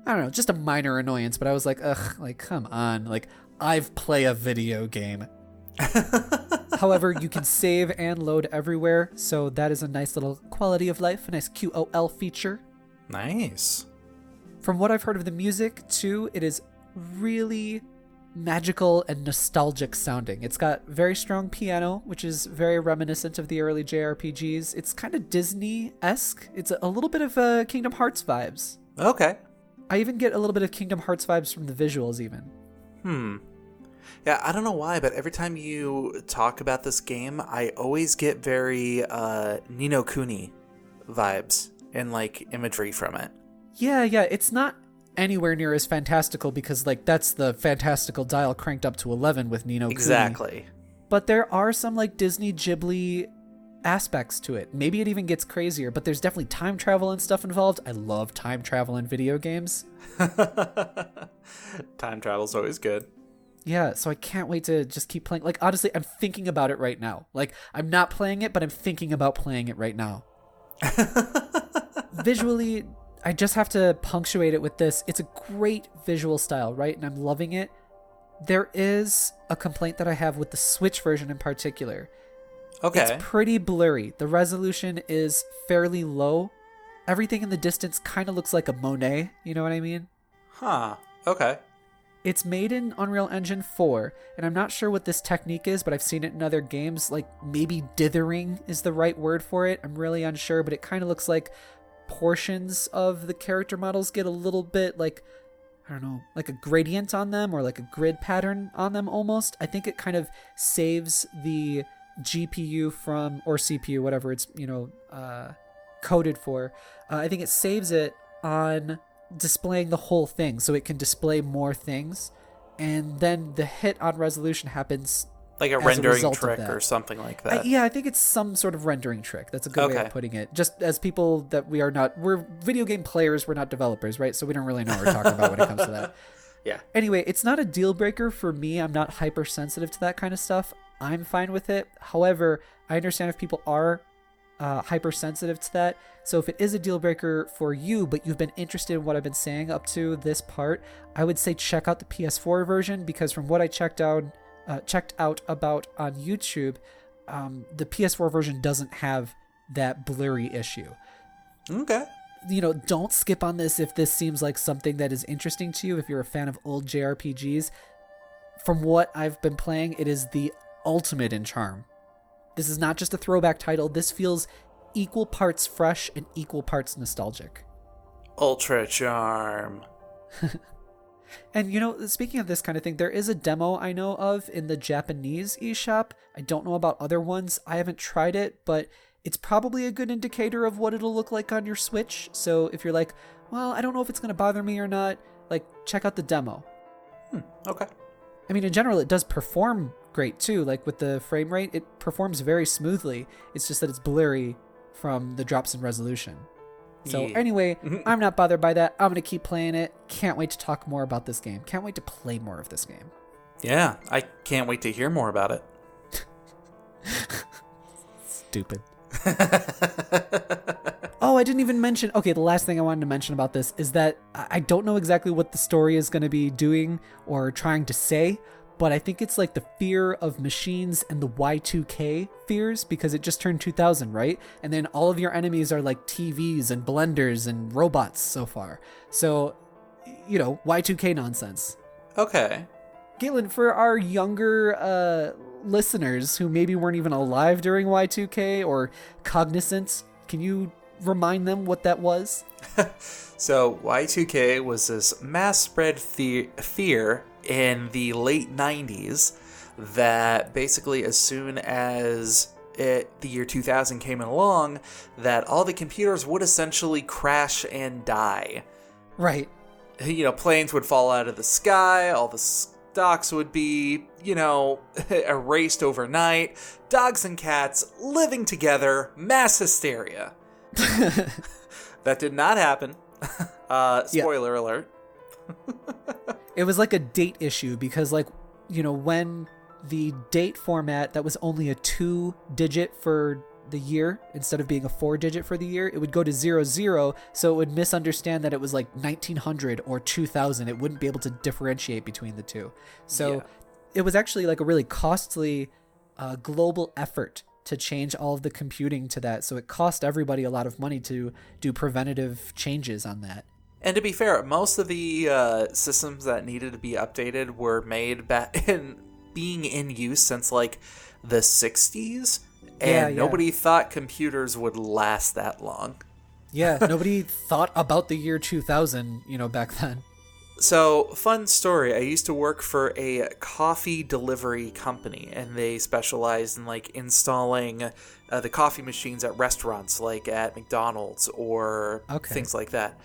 I don't know, just a minor annoyance. But I was like, ugh, like, come on. Like, I've played a video game. However, you can save and load everywhere, so that is a nice little quality of life, a nice QOL feature. Nice. From what I've heard of the music, too, it is really magical and nostalgic sounding. It's got very strong piano, which is very reminiscent of the early JRPGs. It's kind of Disney-esque. It's a little bit of Kingdom Hearts vibes. Okay. I even get a little bit of Kingdom Hearts vibes from the visuals, even. Yeah, I don't know why, but every time you talk about this game, I always get very Ni no Kuni vibes and, like, imagery from it. Yeah, it's not anywhere near as fantastical because, like, that's the fantastical dial cranked up to 11 with Ni no Kuni. Exactly. But there are some, like, Disney Ghibli aspects to it. Maybe it even gets crazier, but there's definitely time travel and stuff involved. I love time travel in video games. Time travel's always good. Yeah, so I can't wait to just keep playing. Like, honestly, I'm thinking about it right now. Like, I'm not playing it, but I'm thinking about playing it right now. Visually, I just have to punctuate it with this. It's a great visual style, right? And I'm loving it. There is a complaint that I have with the Switch version in particular. Okay. It's pretty blurry. The resolution is fairly low. Everything in the distance kind of looks like a Monet. You know what I mean? Huh. Okay. It's made in Unreal Engine 4, and I'm not sure what this technique is, but I've seen it in other games. Like, maybe dithering is the right word for it. I'm really unsure, but it kind of looks like portions of the character models get a little bit, like, I don't know, like a gradient on them or like a grid pattern on them almost. I think it kind of saves the GPU from, or CPU, whatever it's, coded for. I think it saves it on displaying the whole thing so it can display more things. And then the hit on resolution happens like a rendering trick or something like that. I think it's some sort of rendering trick. That's a good way of putting it. Just as people that we're video game players, we're not developers, right? So we don't really know what we're talking about when it comes to that. Yeah. Anyway, it's not a deal breaker for me. I'm not hypersensitive to that kind of stuff. I'm fine with it. However, I understand if people are hypersensitive to that. So if it is a deal breaker for you, but you've been interested in what I've been saying up to this part, I would say check out the PS4 version, because from what I checked out about on YouTube, the PS4 version doesn't have that blurry issue. Okay. Don't skip on this if this seems like something that is interesting to you. If you're a fan of old JRPGs, from what I've been playing, it is the ultimate in charm. This is not just a throwback title. This feels equal parts fresh and equal parts nostalgic. Ultra charm. And, speaking of this kind of thing, there is a demo I know of in the Japanese eShop. I don't know about other ones. I haven't tried it, but it's probably a good indicator of what it'll look like on your Switch. So if you're like, well, I don't know if it's going to bother me or not, like, check out the demo. Okay. I mean, in general, it does perform great, too. Like, with the frame rate, it performs very smoothly. It's just that it's blurry from the drops in resolution. So anyway, I'm not bothered by that. I'm going to keep playing it. Can't wait to talk more about this game. Can't wait to play more of this game. Yeah, I can't wait to hear more about it. Stupid. Oh, I didn't even mention... Okay, the last thing I wanted to mention about this is that I don't know exactly what the story is going to be doing or trying to say, but I think it's like the fear of machines and the Y2K fears, because it just turned 2000, right? And then all of your enemies are like TVs and blenders and robots so far. So, Y2K nonsense. Okay. Galen, for our younger listeners who maybe weren't even alive during Y2K or cognizant, can you remind them what that was? So Y2K was this mass spread fear in the late 90s that basically as soon as the year 2000 came along, that all the computers would essentially crash and die. Right. Planes would fall out of the sky, all the stocks would be, erased overnight, dogs and cats living together, mass hysteria. That did not happen. Spoiler alert. It was like a date issue because, when the date format that was only a 2-digit for the year instead of being a 4-digit for the year, it would go to 00, so it would misunderstand that it was like 1900 or 2000. It wouldn't be able to differentiate between the two. So It was actually like a really costly global effort to change all of the computing to that. So it cost everybody a lot of money to do preventative changes on that. And to be fair, most of the systems that needed to be updated were made back in being in use since like the 60s. And nobody thought computers would last that long. Yeah, nobody thought about the year 2000, back then. So, fun story. I used to work for a coffee delivery company, and they specialized in like installing the coffee machines at restaurants, like at McDonald's or things like that.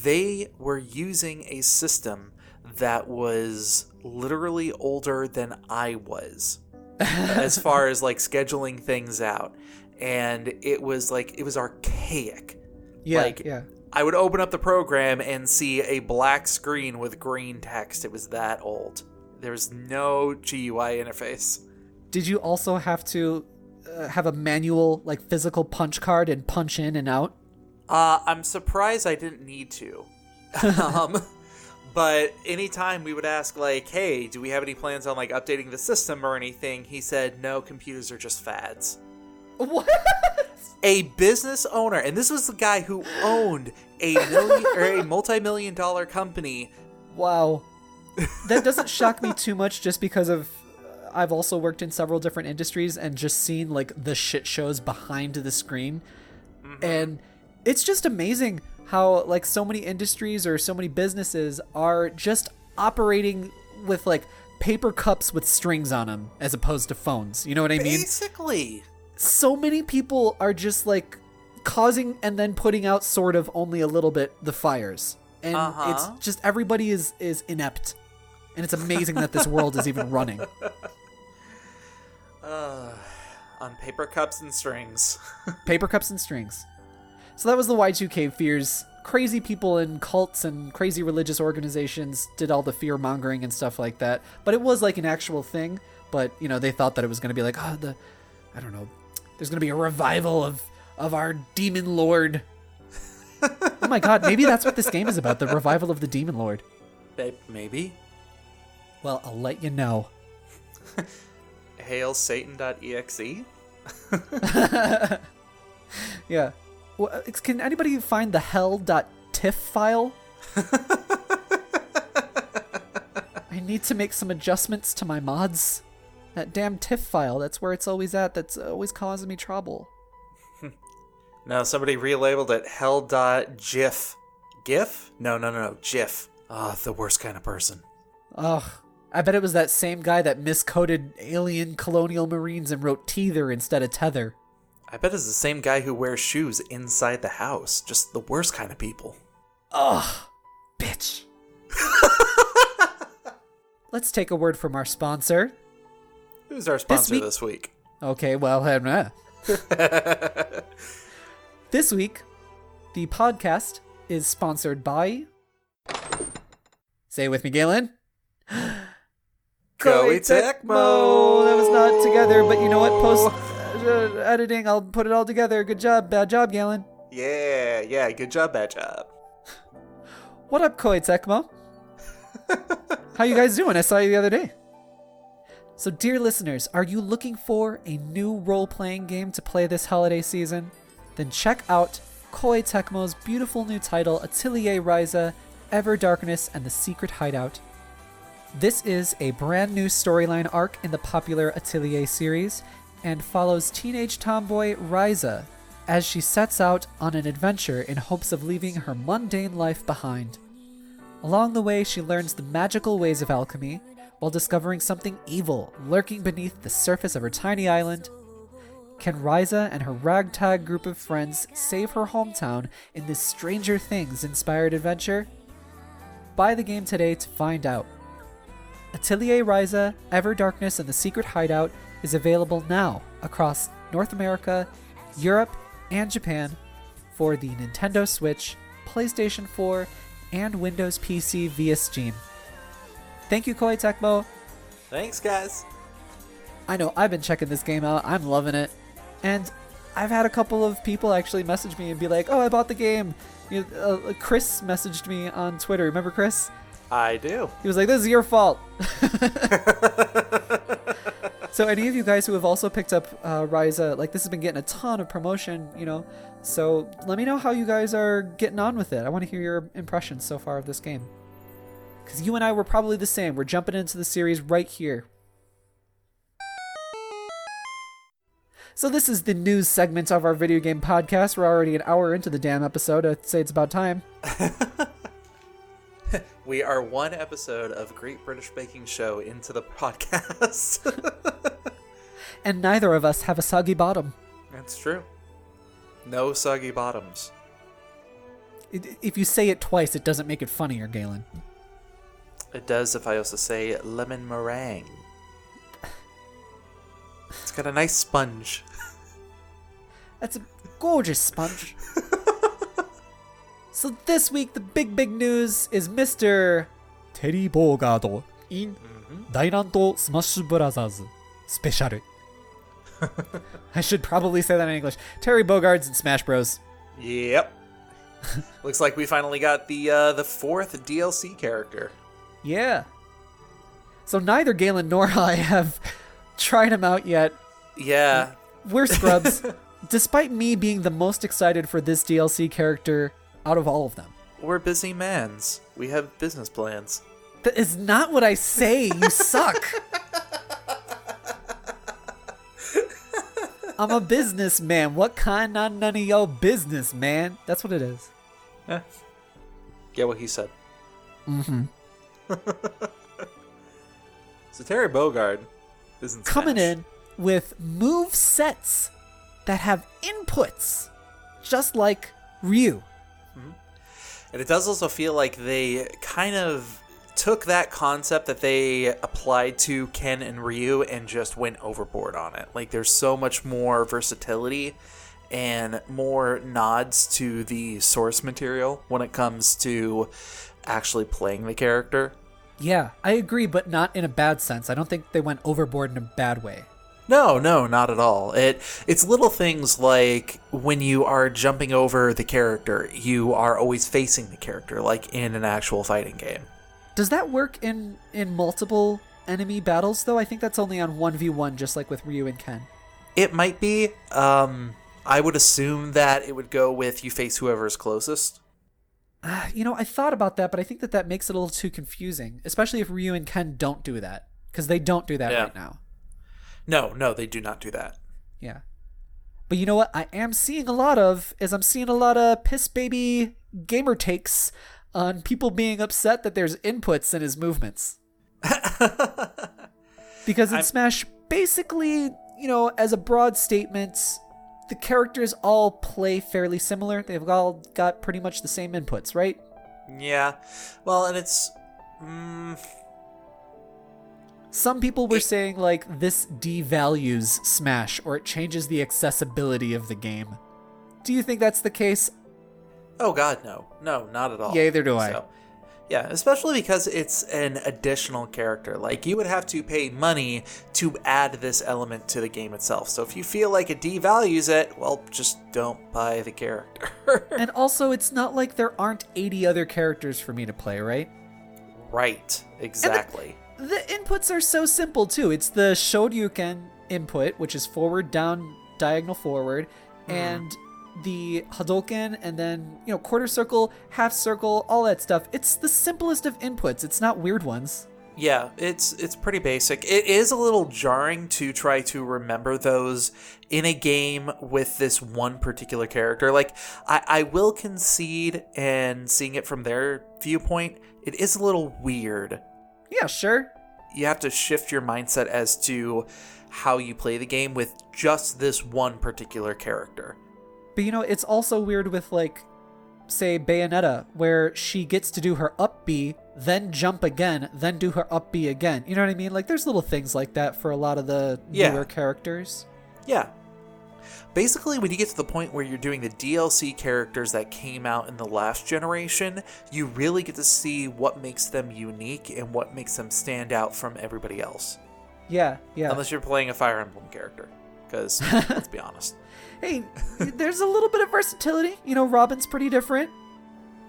They were using a system that was literally older than I was, as far as like scheduling things out, and it was archaic. Yeah. I would open up the program and see a black screen with green text. It was that old. There's no GUI interface. Did you also have to have a manual, like, physical punch card and punch in and out? I'm surprised I didn't need to. But anytime we would ask, like, hey, do we have any plans on, like, updating the system or anything? He said, no, computers are just fads. What? A business owner, and this was the guy who owned a multi-million-dollar company. Wow. That doesn't shock me too much just because of I've also worked in several different industries and just seen like the shit shows behind the screen. Mm-hmm. And it's just amazing how like so many industries or so many businesses are just operating with like paper cups with strings on them as opposed to phones. You know what I mean? Basically. So many people are just like causing and then putting out sort of only a little bit the fires. And it's just everybody is inept. And it's amazing that this world is even running. On paper cups and strings. Paper cups and strings. So that was the Y2K fears. Crazy people in cults and crazy religious organizations did all the fear mongering and stuff like that. But it was like an actual thing. But, you know, they thought that it was going to be like, I don't know, there's going to be a revival of our demon lord. Oh my god, maybe that's what this game is about, the revival of the demon lord. Maybe. Well, I'll let you know. Hail Satan.exe? Yeah. Well, can anybody find the hell.tiff file? I need to make some adjustments to my mods. That damn TIFF file, that's where it's always at. That's always causing me trouble. No, somebody relabeled it hell.gif. GIF? No, GIF. The worst kind of person. Ugh. I bet it was that same guy that miscoded alien colonial marines and wrote teether instead of tether. I bet it's the same guy who wears shoes inside the house. Just the worst kind of people. Ugh. Bitch. Let's take a word from our sponsor. Who's our sponsor this week? Okay, well, this week, the podcast is sponsored by... Say it with me, Galen. Koei Tecmo! That was not together, but you know what? Post editing, I'll put it all together. Good job. Bad job, Galen. Yeah. Good job, bad job. What up, Koei Tecmo? How you guys doing? I saw you the other day. So, dear listeners, are you looking for a new role-playing game to play this holiday season? Then check out Koei Tecmo's beautiful new title, Atelier Ryza, Ever Darkness, and the Secret Hideout. This is a brand new storyline arc in the popular Atelier series, and follows teenage tomboy Ryza as she sets out on an adventure in hopes of leaving her mundane life behind. Along the way, she learns the magical ways of alchemy, while discovering something evil lurking beneath the surface of her tiny island. Can Ryza and her ragtag group of friends save her hometown in this Stranger Things-inspired adventure? Buy the game today to find out. Atelier Ryza, Ever Darkness, and the Secret Hideout is available now across North America, Europe, and Japan for the Nintendo Switch, PlayStation 4, and Windows PC via Steam. Thank you, Koei Tecmo. Thanks, guys. I know, I've been checking this game out. I'm loving it. And I've had a couple of people actually message me and be like, oh, I bought the game. Chris messaged me on Twitter. Remember Chris? I do. He was like, this is your fault. So any of you guys who have also picked up Ryza, like this has been getting a ton of promotion, you know. So let me know how you guys are getting on with it. I want to hear your impressions so far of this game. Because you and I were probably the same. We're jumping into the series right here. So this is the news segment of our video game podcast. We're already an hour into the damn episode. I'd say it's about time. We are one episode of Great British Baking Show into the podcast. And neither of us have a soggy bottom. That's true. No soggy bottoms. If you say it twice, it doesn't make it funnier, Galen. It does if I also say lemon meringue. It's got a nice sponge. That's a gorgeous sponge. So this week, the big news is Mr. Terry Bogard in Dino Smash Bros. Special. I should probably say that in English. Terry Bogard's in Smash Bros. Yep. Looks like we finally got the fourth DLC character. Yeah. So neither Galen nor I have tried him out yet. Yeah. We're scrubs. Despite me being the most excited for this DLC character out of all of them. We're busy mans. We have business plans. That is not what I say. You suck. I'm a businessman. What kind of none of your business, man? That's what it is. Get what he said. Mm-hmm. So Terry Bogard is in coming Smash. in with move sets that have inputs, just like Ryu. And it does also feel like they kind of took that concept that they applied to Ken and Ryu and just went overboard on it. Like, there's so much more versatility and more nods to the source material when it comes to actually playing the character. Yeah, I agree, but not in a bad sense. I don't think they went overboard in a bad way. No, not at all. It's little things like when you are jumping over the character, you are always facing the character, like in an actual fighting game. Does that work in multiple enemy battles, though? I think that's only on 1v1, just like with Ryu and Ken. It might be. I would assume that it would go with you face whoever is closest. I thought about that, but I think that makes it a little too confusing, especially if Ryu and Ken don't do that, because they don't do that right now. No, they do not do that. Yeah. But you know what I am seeing a lot of is I'm seeing a lot of piss baby gamer takes on people being upset that there's inputs in his movements. Because in Smash, basically, as a broad statement, the characters all play fairly similar. They've all got pretty much the same inputs, right? Yeah. Well, and it's... Some people were saying, like, this devalues Smash, or it changes the accessibility of the game. Do you think that's the case? Oh, God, no. No, not at all. Yeah, either do I. So, yeah, especially because it's an additional character. Like, you would have to pay money to add this element to the game itself. So if you feel like it devalues it, well, just don't buy the character. And also, it's not like there aren't 80 other characters for me to play, right? Right, exactly. The inputs are so simple, too. It's the Shoryuken input, which is forward, down, diagonal, forward, and the Hadouken, and then, quarter circle, half circle, all that stuff. It's the simplest of inputs. It's not weird ones. Yeah, it's pretty basic. It is a little jarring to try to remember those in a game with this one particular character. Like, I will concede, and seeing it from their viewpoint, it is a little weird. Yeah, sure. You have to shift your mindset as to how you play the game with just this one particular character. But it's also weird with, like, say, Bayonetta, where she gets to do her up B, then jump again, then do her up B again. You know what I mean? Like, there's little things like that for a lot of the newer characters. Yeah. Basically, when you get to the point where you're doing the DLC characters that came out in the last generation, you really get to see what makes them unique and what makes them stand out from everybody else. Yeah. Unless you're playing a Fire Emblem character, because, let's be honest. Hey, there's a little bit of versatility. Robin's pretty different.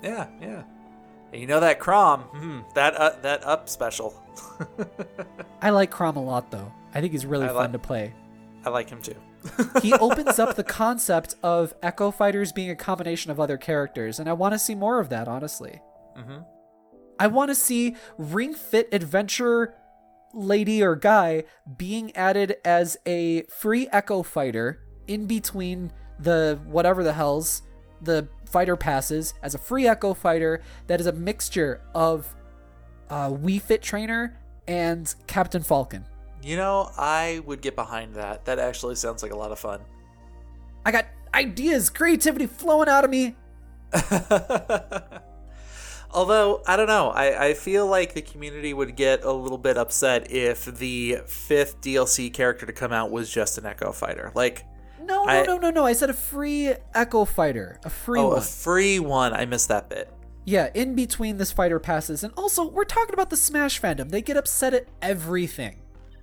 Yeah. And that Chrom, that up special. I like Chrom a lot, though. I think he's really fun to play. I like him, too. He opens up the concept of Echo Fighters being a combination of other characters, and I want to see more of that, honestly. Mm-hmm. I want to see Ring Fit Adventure lady or guy being added as a free Echo Fighter in between the whatever the hell's the fighter passes, as a free Echo Fighter that is a mixture of Wii Fit Trainer, and Captain Falcon. You know, I would get behind that. That actually sounds like a lot of fun. I got ideas, creativity flowing out of me. Although, I don't know. I feel like the community would get a little bit upset if the 5th DLC character to come out was just an Echo Fighter. Like, No. I said a free Echo Fighter. A free one. Oh, a free one. I missed that bit. Yeah, in between this fighter passes. And also, we're talking about the Smash fandom. They get upset at everything.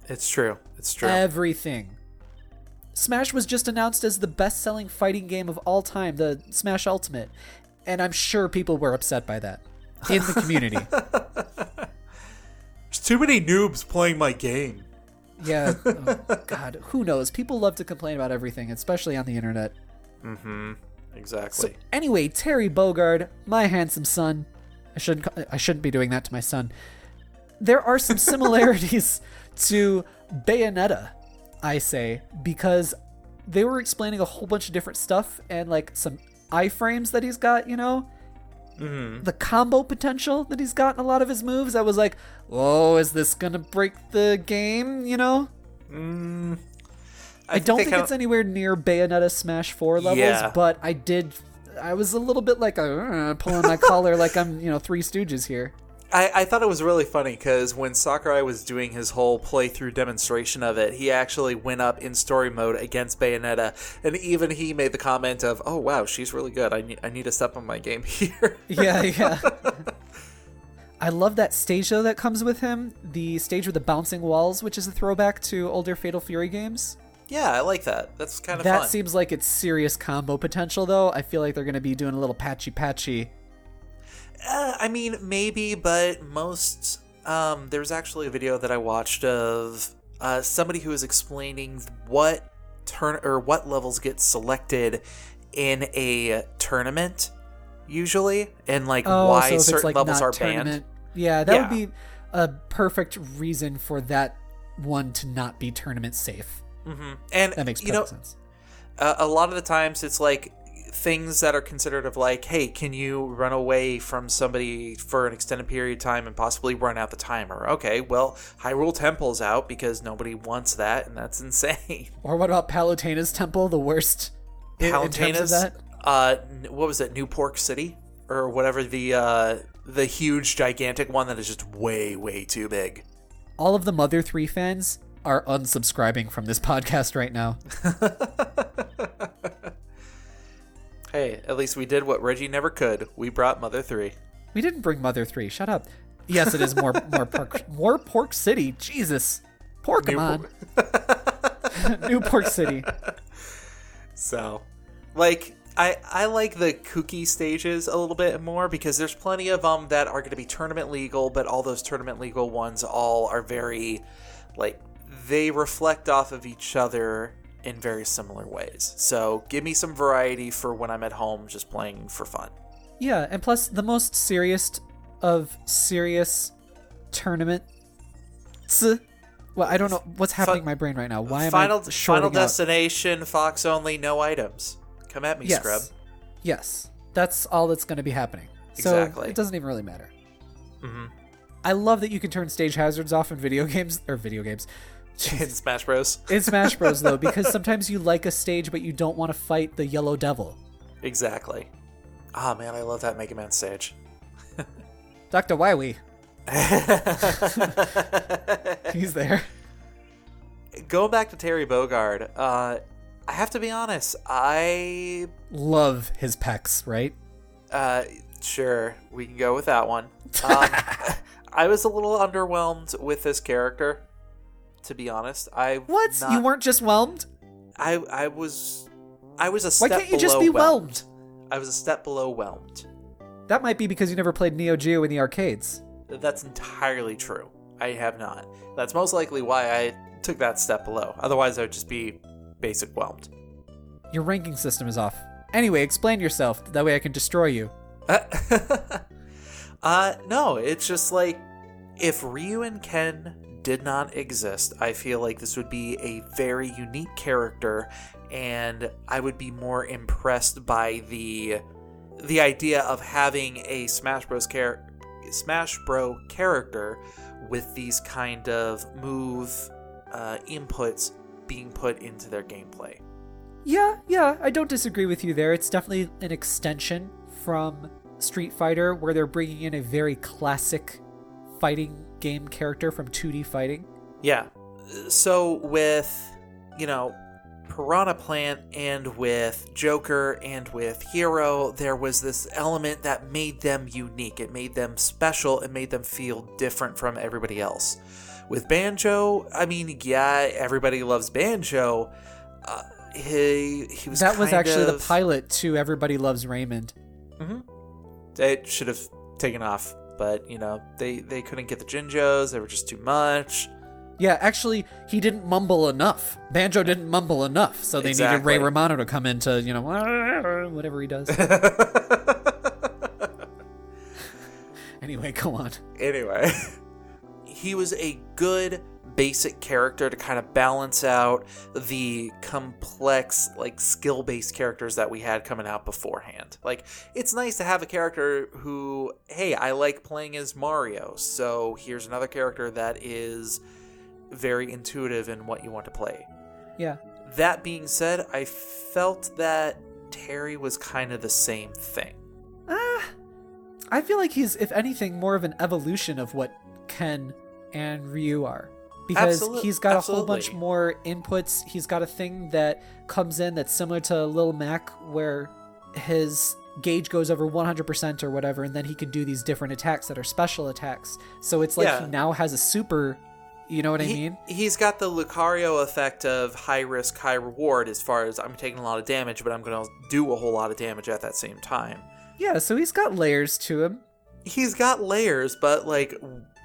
It's true. Everything. Smash was just announced as the best-selling fighting game of all time, the Smash Ultimate. And I'm sure people were upset by that in the community. There's too many noobs playing my game. Yeah. Oh, God, who knows? People love to complain about everything, especially on the internet. Mm-hmm. Exactly. So anyway, Terry Bogard, my handsome son. I shouldn't be doing that to my son. There are some similarities to Bayonetta, I say, because they were explaining a whole bunch of different stuff and like some iframes that he's got, you know? Mm-hmm. The combo potential that he's got in a lot of his moves. I was like, whoa, is this gonna break the game, you know? I don't think it's anywhere near Bayonetta Smash 4 levels, but I was a little bit like pulling my collar like I'm, Three Stooges here. I thought it was really funny because when Sakurai was doing his whole playthrough demonstration of it, he actually went up in story mode against Bayonetta, and even he made the comment of, "Oh wow, she's really good. I need to step on my game here." Yeah. I love that stage though that comes with him, the stage with the bouncing walls, which is a throwback to older Fatal Fury games. Yeah, I like that. That's kind of fun. That seems like it's serious combo potential though. I feel like they're going to be doing a little patchy. I mean, maybe, but most... there's actually a video that I watched of somebody who was explaining what levels get selected in a tournament, usually, and why so certain levels are banned. Yeah, that would be a perfect reason for that one to not be tournament safe. Mm-hmm. And that makes perfect sense. A lot of the times it's like things that are considered of like, hey, can you run away from somebody for an extended period of time and possibly run out the timer? Okay, well, Hyrule Temple's out because nobody wants that, and that's insane. Or what about Palutena's Temple, the worst in terms of that? What was it, New Pork City? Or whatever, the huge, gigantic one that is just way, way too big. All of the Mother 3 fans are unsubscribing from this podcast right now. Hey, at least we did what Reggie never could. We brought Mother 3. We didn't bring Mother 3. Shut up. Yes, it is more Pork City. Jesus. Porkemon. New Pork City. So, I like the kooky stages a little bit more because there's plenty of them that are going to be tournament legal, but all those tournament legal ones all are very, they reflect off of each other in very similar ways. So give me some variety for when I'm at home just playing for fun. Yeah, and plus the most serious of serious tournaments. Well, I don't know what's happening in my brain right now. Why am I shorting Final out? Destination, Fox only, no items. Come at me, scrub. Yes, that's all that's going to be happening. Exactly. So it doesn't even really matter. Mm-hmm. I love that you can turn stage hazards off in video games. In Smash Bros. In Smash Bros, though, because sometimes you like a stage, but you don't want to fight the Yellow Devil. Exactly. Ah, man, I love that Mega Man stage. Dr. Wily. He's there. Going back to Terry Bogard, I have to be honest, I love his pecs, right? Sure, we can go with that one. I was a little underwhelmed with this character, to be honest. You weren't just whelmed? I was a step below. Why can't you just be whelmed? I was a step below whelmed. That might be because you never played Neo Geo in the arcades. That's entirely true. I have not. That's most likely why I took that step below. Otherwise, I would just be basic whelmed. Your ranking system is off. Anyway, explain yourself. That way I can destroy you. No, it's just like, if Ryu and Ken did not exist, I feel like this would be a very unique character, and I would be more impressed by the idea of having a Smash Bros. Smash Bro character with these kind of move inputs being put into their gameplay. Yeah, I don't disagree with you there. It's definitely an extension from Street Fighter, where they're bringing in a very classic fighting game character from 2D fighting. Yeah. So with, Piranha Plant and with Joker and with Hero, there was this element that made them unique. It made them special. It made them feel different from everybody else. With Banjo, everybody loves Banjo. He was that was actually the pilot to Everybody Loves Raymond. Mm-hmm. It should have taken off, but they couldn't get the Jinjos. They were just too much. Yeah, actually, he didn't mumble enough. Banjo didn't mumble enough, so they needed Ray Romano to come in to, whatever he does. Anyway, go on. Anyway, he was a good basic character to kind of balance out the complex, skill-based characters that we had coming out beforehand. It's nice to have a character who, hey, I like playing as Mario, so here's another character that is very intuitive in what you want to play. Yeah. That being said, I felt that Terry was kind of the same thing. I feel like he's, if anything, more of an evolution of what Ken and Ryu are. Because he's got a whole bunch more inputs. He's got a thing that comes in that's similar to Lil Mac, where his gauge goes over 100% or whatever, and then he can do these different attacks that are special attacks. So it's like he now has a super... You know what I mean? He's got the Lucario effect of high risk, high reward, as far as I'm taking a lot of damage, but I'm going to do a whole lot of damage at that same time. Yeah, so he's got layers to him. He's got layers, but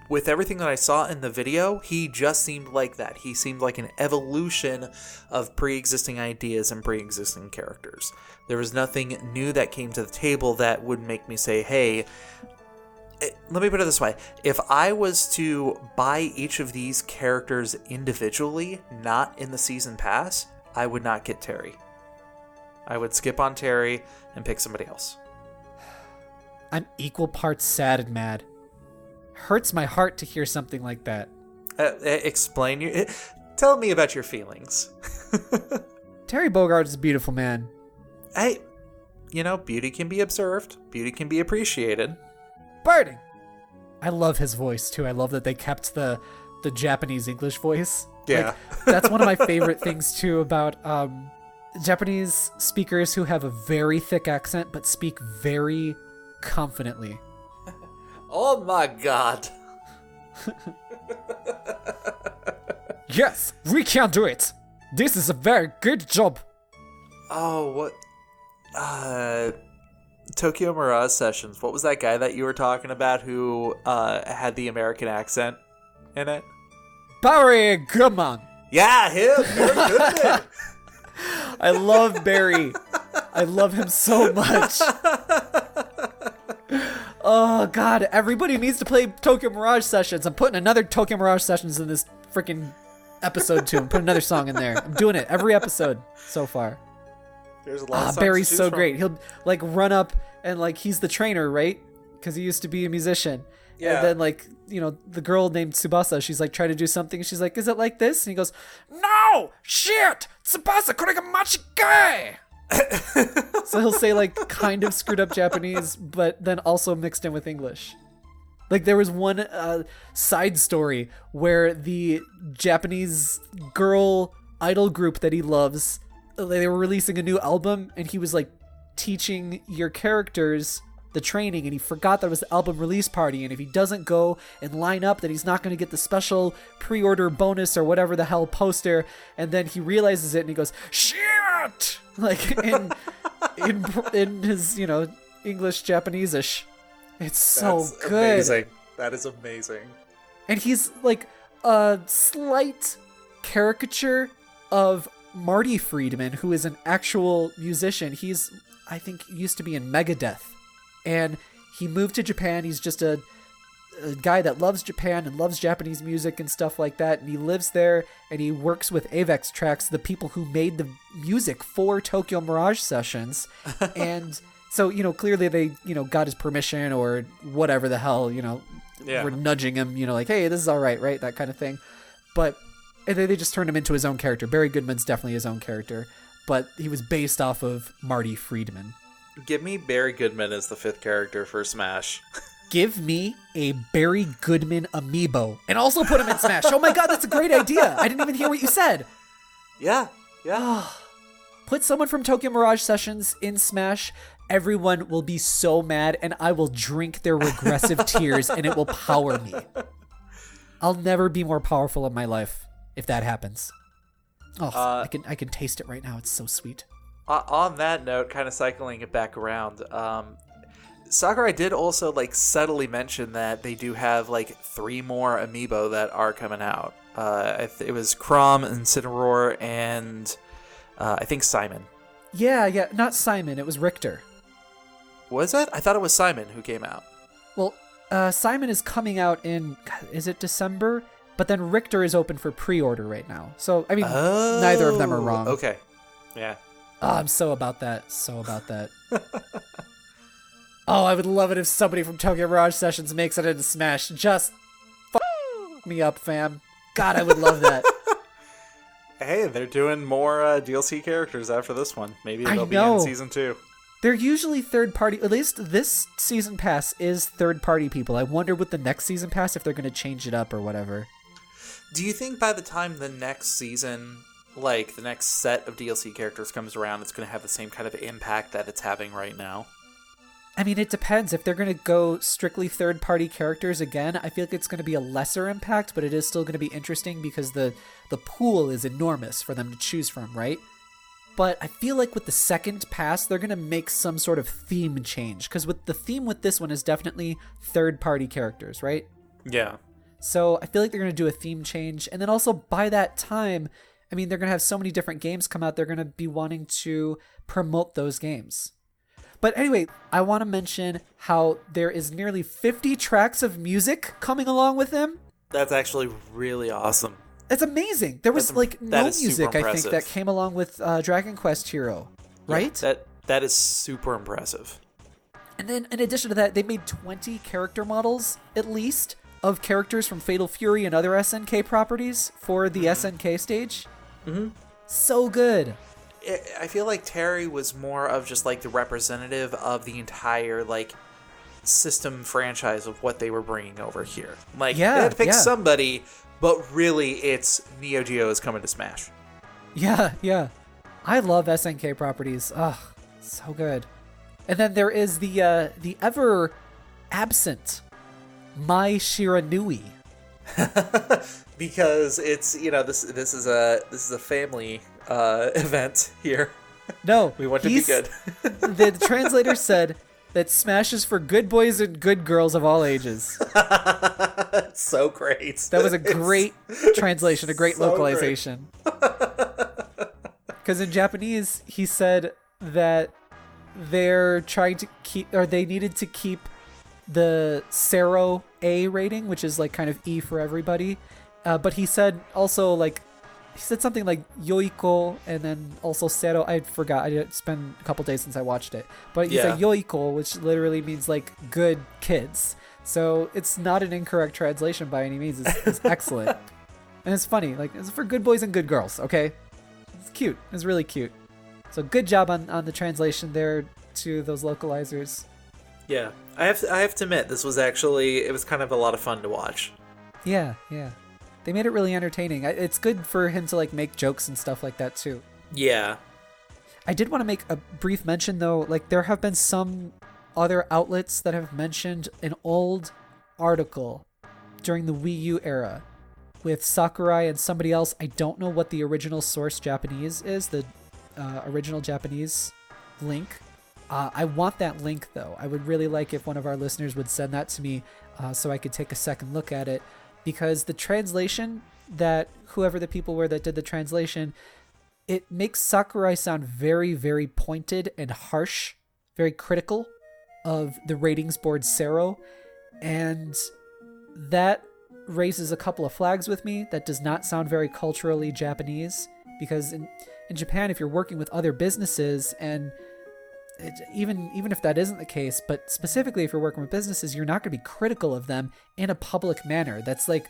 with everything that I saw in the video, he just seemed like that. He seemed like an evolution of pre-existing ideas and pre-existing characters. There was nothing new that came to the table that would make me say, hey... Let me put it this way. If I was to buy each of these characters individually, not in the season pass, I would not get Terry. I would skip on Terry and pick somebody else. I'm equal parts sad and mad. Hurts my heart to hear something like that. Explain your... Tell me about your feelings. Terry Bogard is a beautiful man. Beauty can be observed. Beauty can be appreciated. Birding. I love his voice too. I love that they kept the Japanese English voice. Yeah. That's one of my favorite things too about Japanese speakers who have a very thick accent but speak very confidently. Oh my god. Yes, we can do it. This is a very good job. Oh, what? Tokyo Mirage Sessions. What was that guy that you were talking about who had the American accent in it? Barry Goodman. Yeah, him. You're good man. I love Barry. I love him so much. Oh, God. Everybody needs to play Tokyo Mirage Sessions. I'm putting another Tokyo Mirage Sessions in this freaking episode, too. I'm putting another song in there. I'm doing it every episode so far. There's a lot of Barry's so great. He'll run up and he's the trainer, right? Because he used to be a musician. Yeah. And then the girl named Tsubasa, she's trying to do something. She's like, is it like this? And he goes, no, shit, Tsubasa kurega machikai. So he'll say kind of screwed up Japanese, but then also mixed in with English. There was one side story where the Japanese girl idol group that he loves, they were releasing a new album, and he was teaching your characters the training, and he forgot that it was the album release party, and if he doesn't go and line up, then he's not going to get the special pre-order bonus or whatever the hell poster, and then he realizes it and he goes, shit, in his English Japanese-ish. It's so That's good. Amazing. That is amazing. And he's a slight caricature of Marty Friedman, who is an actual musician. He's, I think, used to be in Megadeth. And he moved to Japan. He's just a guy that loves Japan and loves Japanese music and stuff like that. And he lives there and he works with Avex Trax, the people who made the music for Tokyo Mirage Sessions. And So, clearly they, got his permission or whatever the hell, were nudging him, like, hey, this is all right, that kind of thing. But they just turned him into his own character. Barry Goodman's definitely his own character, but he was based off of Marty Friedman. Give me Barry Goodman as the 5th character for Smash. Give me a Barry Goodman amiibo and also put him in Smash. Oh my god, that's a great idea. I didn't even hear what you said. Yeah. Put someone from Tokyo Mirage Sessions in Smash. Everyone will be so mad, and I will drink their regressive tears, and it will power me. I'll never be more powerful in my life if that happens. I can taste it right now. It's so sweet. On that note, kind of cycling it back around, Sakurai did also subtly mention that they do have 3 more amiibo that are coming out. It was Chrom, Incineroar, and I think Simon. Yeah, not Simon. It was Richter. Was it? I thought it was Simon who came out. Well, Simon is coming out in, is it December? But then Richter is open for pre-order right now. So, I mean, neither of them are wrong. Okay. Yeah. Oh, I'm so about that. Oh, I would love it if somebody from Tokyo Mirage Sessions makes it into Smash. Just me up, fam. God, I would love that. Hey, they're doing more DLC characters after this one. Maybe they'll be in Season 2. They're usually third-party. At least this Season Pass is third-party people. I wonder with the next Season Pass if they're going to change it up or whatever. Do you think by the time the next season, the next set of DLC characters comes around, it's going to have the same kind of impact that it's having right now? I mean, it depends. If they're going to go strictly third-party characters again, I feel like it's going to be a lesser impact, but it is still going to be interesting because the pool is enormous for them to choose from, right? But I feel like with the second pass, they're going to make some sort of theme change. Because the theme with this one is definitely third-party characters, right? Yeah. So I feel like they're going to do a theme change. And then also by that time, I mean, they're going to have so many different games come out. They're going to be wanting to promote those games. But anyway, I want to mention how there is nearly 50 tracks of music coming along with them. That's actually really awesome. It's amazing. There was no music, I think, that came along with Dragon Quest Hero, right? Yeah, that is super impressive. And then in addition to that, they made 20 character models, at least, of characters from Fatal Fury and other SNK properties for the SNK stage. Mm-hmm. So good. I feel like Terry was more of just the representative of the entire system franchise of what they were bringing over here. They had to pick somebody, but really it's Neo Geo is coming to Smash. Yeah. I love SNK properties. Oh, so good. And then there is the ever absent Mai Shiranui. Because it's this is a family event here. No, we want to be good. The translator said that Smash is for good boys and good girls of all ages. It's so great. That was a great translation, a great localization. Because in Japanese, he said that they're trying to keep, or they needed to keep the Sero A rating, which is kind of E for everybody. But he said also he said something like Yoiko and then also Sero. I forgot. It's been a couple days since I watched it. But he said Yoiko, which literally means good kids. So it's not an incorrect translation by any means. It's excellent. And it's funny. It's for good boys and good girls, okay? It's cute. It's really cute. So good job on the translation there to those localizers. Yeah. I have to admit, this was actually, it was kind of a lot of fun to watch. Yeah. They made it really entertaining. It's good for him to make jokes and stuff like that too. Yeah. I did want to make a brief mention though, there have been some other outlets that have mentioned an old article during the Wii U era with Sakurai and somebody else. I don't know what the original source Japanese is, the original Japanese link. I want that link though. I would really like if one of our listeners would send that to me so I could take a second look at it. Because the translation that whoever the people were that did the translation, it makes Sakurai sound very, very pointed and harsh, very critical of the ratings board Sero. And that raises a couple of flags with me. That does not sound very culturally Japanese. Because in Japan, if you're working with other businesses and even if that isn't the case, but specifically if you're working with businesses, you're not going to be critical of them in a public manner. That's like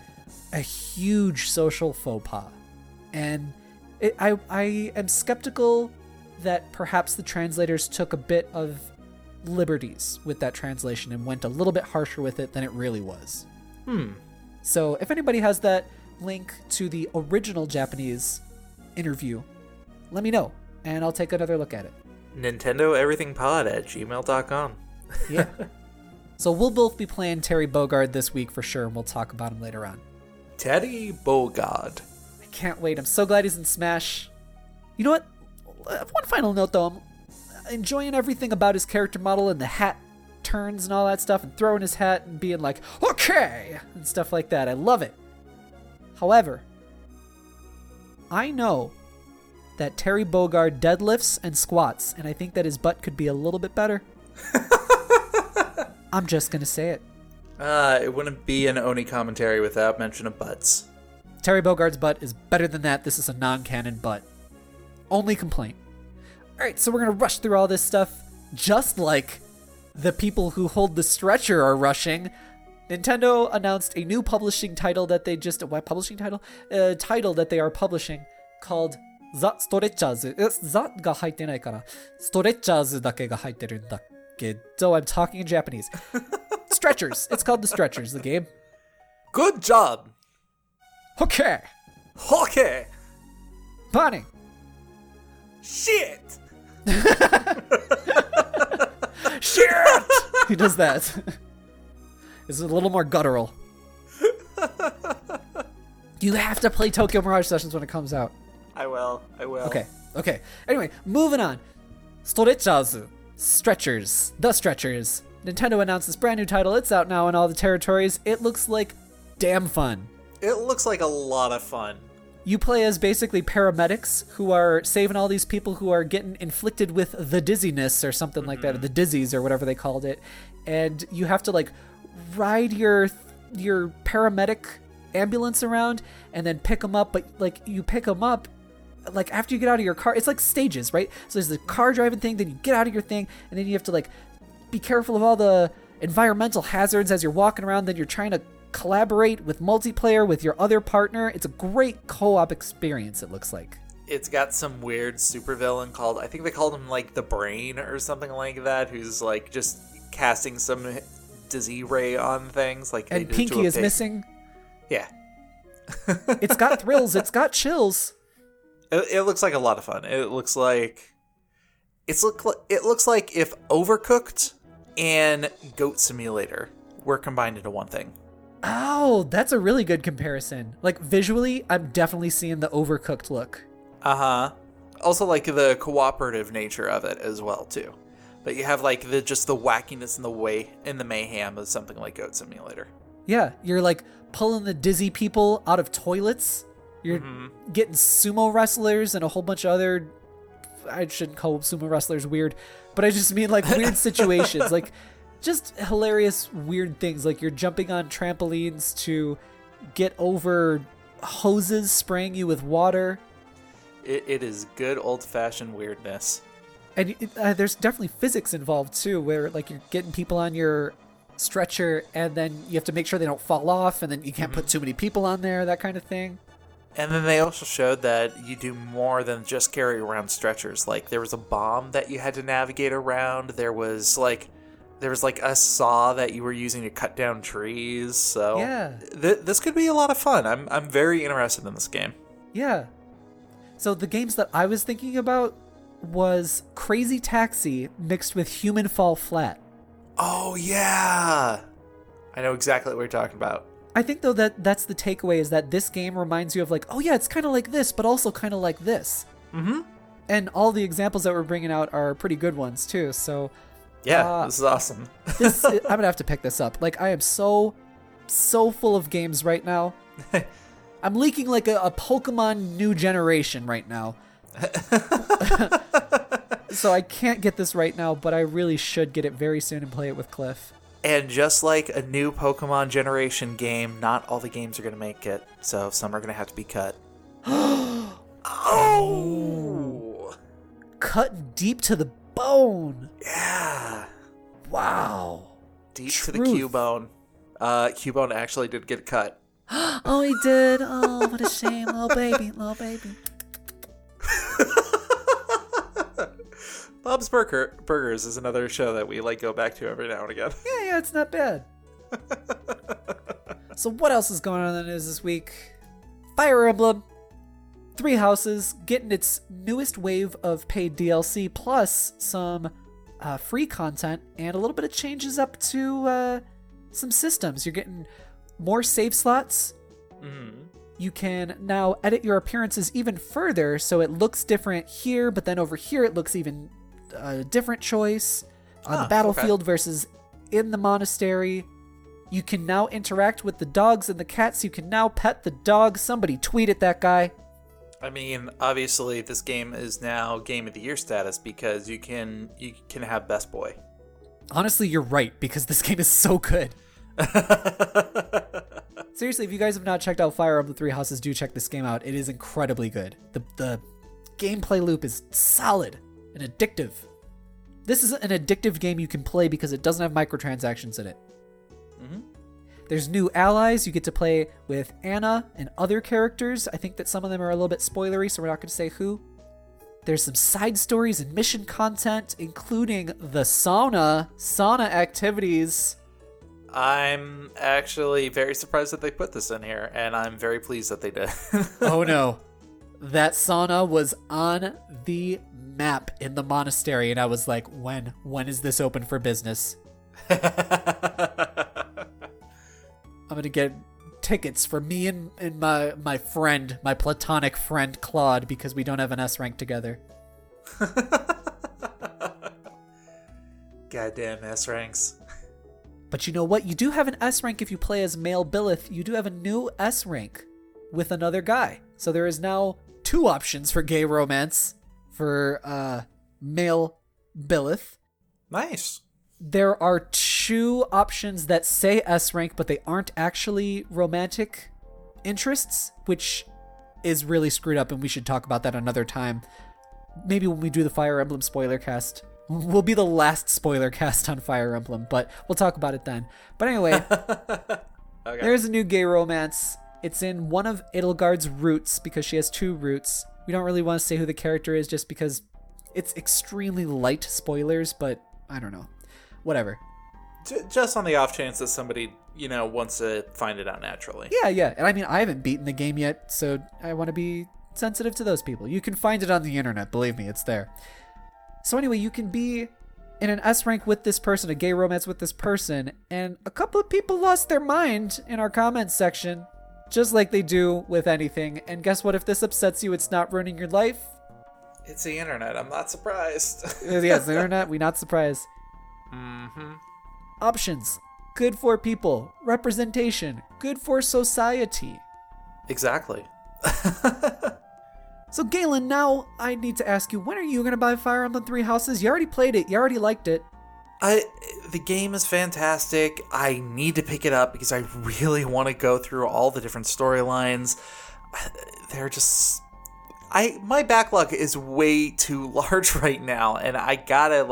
a huge social faux pas. And I am skeptical that perhaps the translators took a bit of liberties with that translation and went a little bit harsher with it than it really was. So if anybody has that link to the original Japanese interview, let me know, and I'll take another look at it. NintendoEverythingPod@gmail.com. Yeah. So we'll both be playing Terry Bogard this week for sure, and we'll talk about him later on. Terry Bogard. I can't wait. I'm so glad he's in Smash. You know what? One final note, though. I'm enjoying everything about his character model and the hat turns and all that stuff, and throwing his hat and being like, okay, and stuff like that. I love it. However, I know that Terry Bogard deadlifts and squats, and I think that his butt could be a little bit better. I'm just going to say it. It wouldn't be an Oni commentary without mention of butts. Terry Bogard's butt is better than that. This is a non-canon butt. Only complaint. All right, so we're going to rush through all this stuff just like the people who hold the stretcher are rushing. Nintendo announced a new publishing title that they just... What publishing title? Title that they are publishing called The Stretchers. The が入ってないから Stretchers だけが入ってるんだけど I'm talking in Japanese. Stretchers. It's called The Stretchers, the game. Good job. Okay. Okay. Bonnie. Shit. Shit. He does that. It's a little more guttural. You have to play Tokyo Mirage Sessions when it comes out. I will. Okay. Anyway, moving on. Stretchers. Stretchers. The Stretchers. Nintendo announced this brand new title. It's out now in all the territories. It looks like damn fun. It looks like a lot of fun. You play as basically paramedics who are saving all these people who are getting inflicted with the dizziness or something like that, or the dizzies or whatever they called it. And you have to like ride your paramedic ambulance around and then pick them up. But like you pick them up like after you get out of your car. It's like stages, right? So there's the car driving thing, then you get out of your thing, and then you have to like be careful of all the environmental hazards as you're walking around. Then you're trying to collaborate with multiplayer with your other partner. It's a great co-op experience, it looks like. It's got some weird supervillain called, I think they called him like the Brain or something like that, who's like just casting some dizzy ray on things. Like, and Pinky is missing. Yeah. It's got thrills. It's got chills. It looks like a lot of fun. It looks like if Overcooked and Goat Simulator were combined into one thing. Oh, that's a really good comparison. Like visually, I'm definitely seeing the Overcooked look. Also like the cooperative nature of it as well too. But you have like the wackiness and the mayhem of something like Goat Simulator. Yeah, you're like pulling the dizzy people out of toilets. You're getting sumo wrestlers and a whole bunch of other... I shouldn't call sumo wrestlers weird, but I just mean like weird situations. Like just hilarious weird things. Like you're jumping on trampolines to get over hoses spraying you with water. It is good old-fashioned weirdness. And there's definitely physics involved too, where like you're getting people on your stretcher and then you have to make sure they don't fall off, and then you can't put too many people on there, that kind of thing. And then they also showed that you do more than just carry around stretchers. Like there was a bomb that you had to navigate around. There was like a saw that you were using to cut down trees. So yeah, this could be a lot of fun. I'm very interested in this game. Yeah. So the games that I was thinking about was Crazy Taxi mixed with Human Fall Flat. Oh yeah, I know exactly what you're talking about. I think though that's the takeaway, is that this game reminds you of like, oh yeah, it's kind of like this, but also kind of like this. And all the examples that we're bringing out are pretty good ones too. So yeah, this is awesome. I'm gonna have to pick this up. Like I am so full of games right now. I'm leaking like a Pokemon new generation right now. So I can't get this right now, but I really should get it very soon and play it with Cliff. And just like a new Pokemon generation game, not all the games are going to make it, so some are going to have to be cut. Oh! Cut deep to the bone. Yeah. Wow. Deep to the Cubone. Cubone actually did get cut. Oh, he did. Oh, what a shame. Little baby. Bob's Burgers is another show that we go back to every now and again. Yeah, it's not bad. So what else is going on in the news this week? Fire Emblem Three Houses getting its newest wave of paid DLC, plus some free content and a little bit of changes up to some systems. You're getting more save slots. Mm-hmm. You can now edit your appearances even further, so it looks different here, but then over here it looks even a different choice on the battlefield versus in the monastery. You can now interact with the dogs and the cats. You can now pet the dog. Somebody tweet at that guy. I mean, obviously, this game is now Game of the Year status because you can have Best Boy. Honestly, you're right, because this game is so good. Seriously, if you guys have not checked out Fire Emblem Three Houses, do check this game out. It is incredibly good. The gameplay loop is solid and addictive. This is an addictive game you can play because it doesn't have microtransactions in it. Mm-hmm. There's new allies. You get to play with Anna and other characters. I think that some of them are a little bit spoilery, so we're not going to say who. There's some side stories and mission content, including the sauna activities. I'm actually very surprised that they put this in here, and I'm very pleased that they did. Oh no. That sauna was on the map in the monastery, and I was like, when is this open for business? I'm gonna get tickets for me and my friend, my platonic friend Claude, because we don't have an S rank together. Goddamn S ranks. But you know what? You do have an S rank if you play as male Billith. You do have a new S rank with another guy. So there is now 2 options for gay romance for male Billith. Nice. There are 2 options that say S rank, but they aren't actually romantic interests, which is really screwed up, and we should talk about that another time. Maybe when we do the Fire Emblem spoiler cast. We'll be the last spoiler cast on Fire Emblem, but we'll talk about it then. But anyway, Okay. There's a new gay romance. It's in one of Edelgard's roots, because she has 2 roots. We don't really want to say who the character is just because it's extremely light spoilers, but I don't know. Whatever. Just on the off chance that somebody, wants to find it out naturally. Yeah. And I mean, I haven't beaten the game yet, so I want to be sensitive to those people. You can find it on the internet. Believe me, it's there. So anyway, you can be in an S rank with this person, a gay romance with this person, and a couple of people lost their mind in our comments section, just like they do with anything. And guess what? If this upsets you, it's not ruining your life. It's the internet. I'm not surprised. Yes, the internet. We're not surprised. Mm-hmm. Options. Good for people. Representation. Good for society. Exactly. So Galen, now I need to ask you, when are you going to buy Fire Emblem Three Houses? You already played it. You already liked it. The game is fantastic. I need to pick it up because I really want to go through all the different storylines. They're just... my backlog is way too large right now, and I gotta,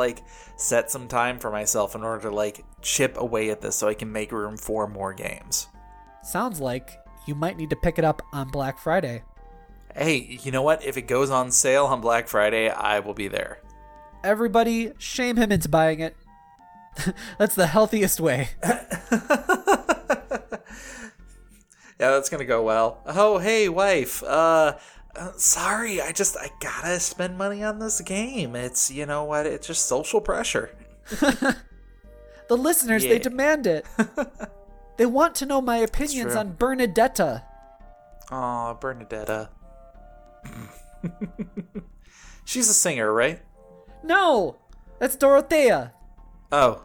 set some time for myself in order to, chip away at this so I can make room for more games. Sounds like you might need to pick it up on Black Friday. Hey, you know what? If it goes on sale on Black Friday, I will be there. Everybody, shame him into buying it. That's the healthiest way. Yeah, that's gonna go well. Oh, hey, wife. Sorry, I gotta spend money on this game. It's, you know what? It's just social pressure. The listeners, They demand it. They want to know my opinions on Bernadetta. Aw, Bernadetta. She's a singer, right? No! That's Dorothea. Oh,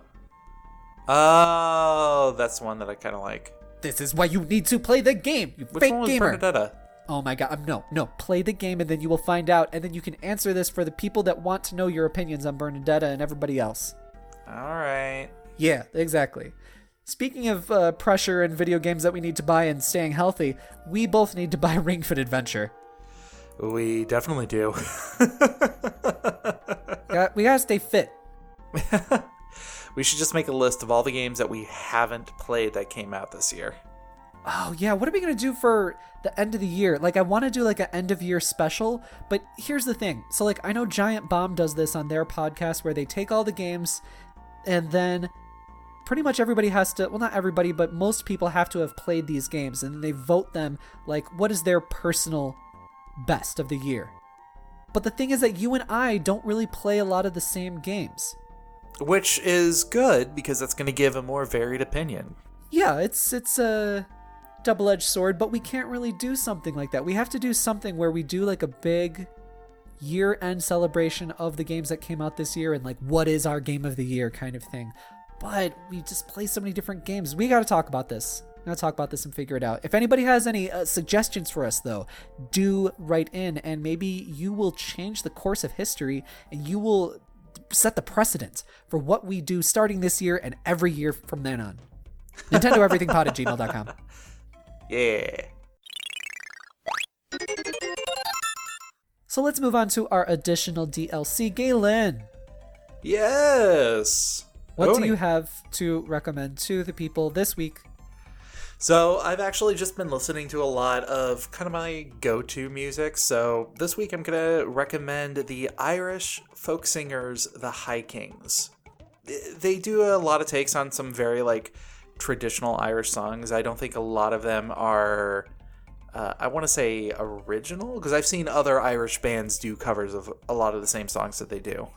that's the one that I kind of like. This is why you need to play the game, you Which fake one was gamer. Bernadetta? Oh my god, no. Play the game and then you will find out, and then you can answer this for the people that want to know your opinions on Bernadetta and everybody else. Alright. Yeah, exactly. Speaking of pressure and video games that we need to buy and staying healthy, we both need to buy Ring Fit Adventure. We definitely do. We gotta stay fit. We should just make a list of all the games that we haven't played that came out this year. Oh, yeah. What are we going to do for the end of the year? Like, I want to do, like, an end-of-year special, but here's the thing. So, like, I know Giant Bomb does this on their podcast where they take all the games and then pretty much everybody has to... Well, not everybody, but most people have to have played these games, and then they vote them, like, what is their personal best of the year? But the thing is that you and I don't really play a lot of the same games. Which is good, because that's going to give a more varied opinion. Yeah, it's a double-edged sword, but we can't really do something like that. We have to do something where we do like a big year-end celebration of the games that came out this year and like what is our game of the year kind of thing. But we just play so many different games. We got to talk about this. I'm going to talk about this and figure it out. If anybody has any suggestions for us, though, do write in, and maybe you will change the course of history and you will set the precedent for what we do starting this year and every year from then on. NintendoEverythingPod@gmail.com. Yeah. So let's move on to our additional DLC. Galen, Yes. what do you have to recommend to the people this week? So I've actually just been listening to a lot of kind of my go-to music. So this week I'm going to recommend the Irish folk singers, the High Kings. They do a lot of takes on some very like traditional Irish songs. I don't think a lot of them are, I want to say original, because I've seen other Irish bands do covers of a lot of the same songs that they do.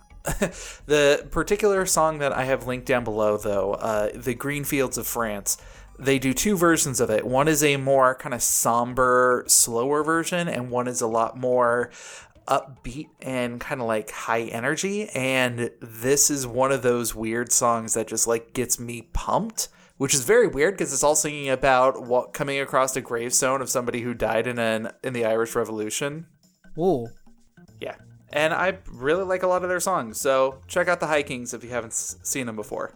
The particular song that I have linked down below, though, The Green Fields of France, they do two versions of it. One is a more kind of somber, slower version, and one is a lot more upbeat and kind of like high energy. And this is one of those weird songs that just like gets me pumped, which is very weird because it's all singing about what coming across a gravestone of somebody who died in the Irish Revolution. Whoa. Yeah. And I really like a lot of their songs, so check out the High Kings if you haven't seen them before.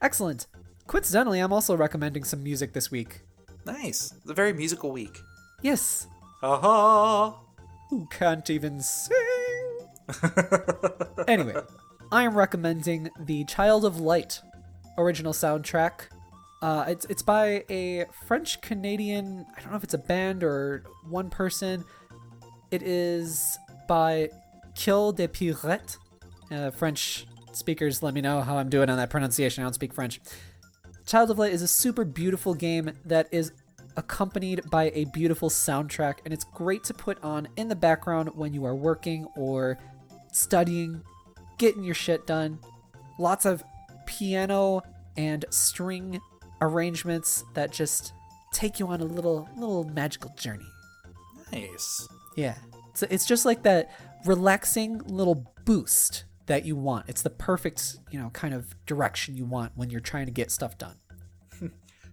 Excellent. Coincidentally, I'm also recommending some music this week. Nice. It's a very musical week. Yes. Uh-huh. Who can't even sing? Anyway, I am recommending the Child of Light original soundtrack. It's by a French-Canadian, I don't know if it's a band or one person. It is by Kill de Pirate. French speakers, let me know how I'm doing on that pronunciation. I don't speak French. Child of Light is a super beautiful game that is accompanied by a beautiful soundtrack, and it's great to put on in the background when you are working or studying, getting your shit done. Lots of piano and string arrangements that just take you on a little magical journey. Nice. Yeah. So it's just like that relaxing little boost that you want. It's the perfect, kind of direction you want when you're trying to get stuff done.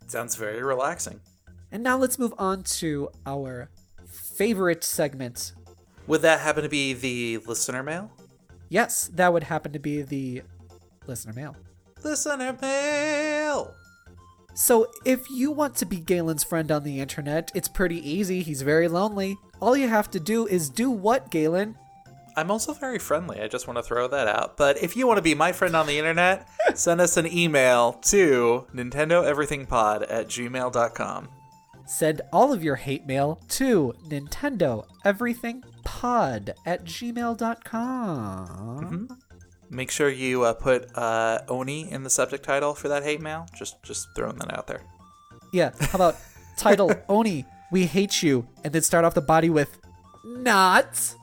Sounds very relaxing. And now let's move on to our favorite segment. Would that happen to be the listener mail? Yes, that would happen to be the listener mail. Listener mail! So if you want to be Galen's friend on the internet, it's pretty easy. He's very lonely. All you have to do is do what, Galen? I'm also very friendly. I just want to throw that out. But if you want to be my friend on the internet, send us an email to NintendoEverythingPod@gmail.com. Send all of your hate mail to NintendoEverythingPod@gmail.com. Mm-hmm. Make sure you put Oni in the subject title for that hate mail. Just throwing that out there. Yeah, how about title Oni, we hate you, and then start off the body with not.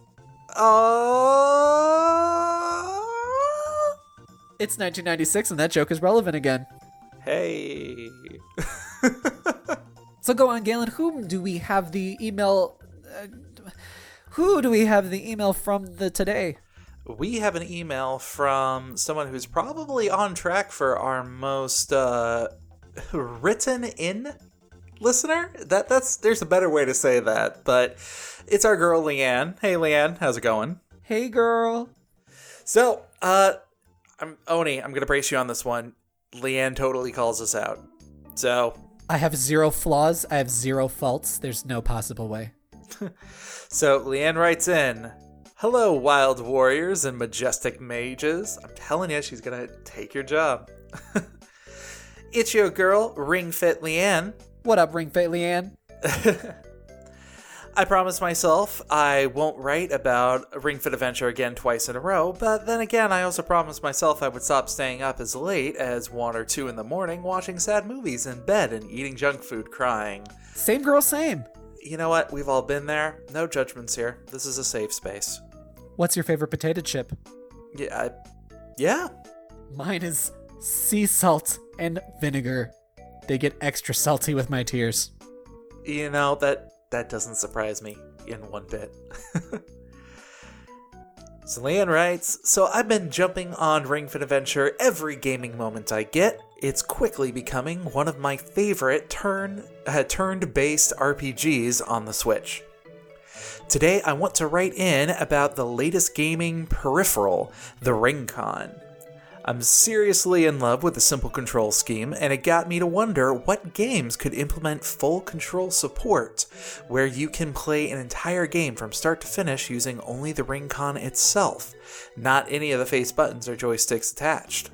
It's 1996 and that joke is relevant again. Hey. So go on, Galen. Who do we have the email from today? We have an email from someone who's probably on track for our most written in listener. There's a better way to say that, but it's our girl Leanne. Hey Leanne, how's it going? Hey girl. So, Oni, I'm gonna brace you on this one. Leanne totally calls us out. So I have zero flaws. I have zero faults. There's no possible way. So Leanne writes in, Hello, wild warriors and majestic mages. I'm telling you, she's gonna take your job. It's your girl, Ring Fit Leanne. What up, Ring Fit Leanne? I promised myself I won't write about Ring Fit Adventure again twice in a row, but then again, I also promised myself I would stop staying up as late as 1 or 2 in the morning watching sad movies in bed and eating junk food crying. Same girl, same. You know what? We've all been there. No judgments here. This is a safe space. What's your favorite potato chip? Yeah. Mine is sea salt and vinegar. They get extra salty with my tears. You know, that doesn't surprise me in one bit. So Leanne writes, so I've been jumping on Ring Fit Adventure every gaming moment I get. It's quickly becoming one of my favorite turn-based RPGs on the Switch. Today I want to write in about the latest gaming peripheral, the Ring-Con. I'm seriously in love with the simple control scheme, and it got me to wonder what games could implement full control support, where you can play an entire game from start to finish using only the Ring-Con itself, not any of the face buttons or joysticks attached.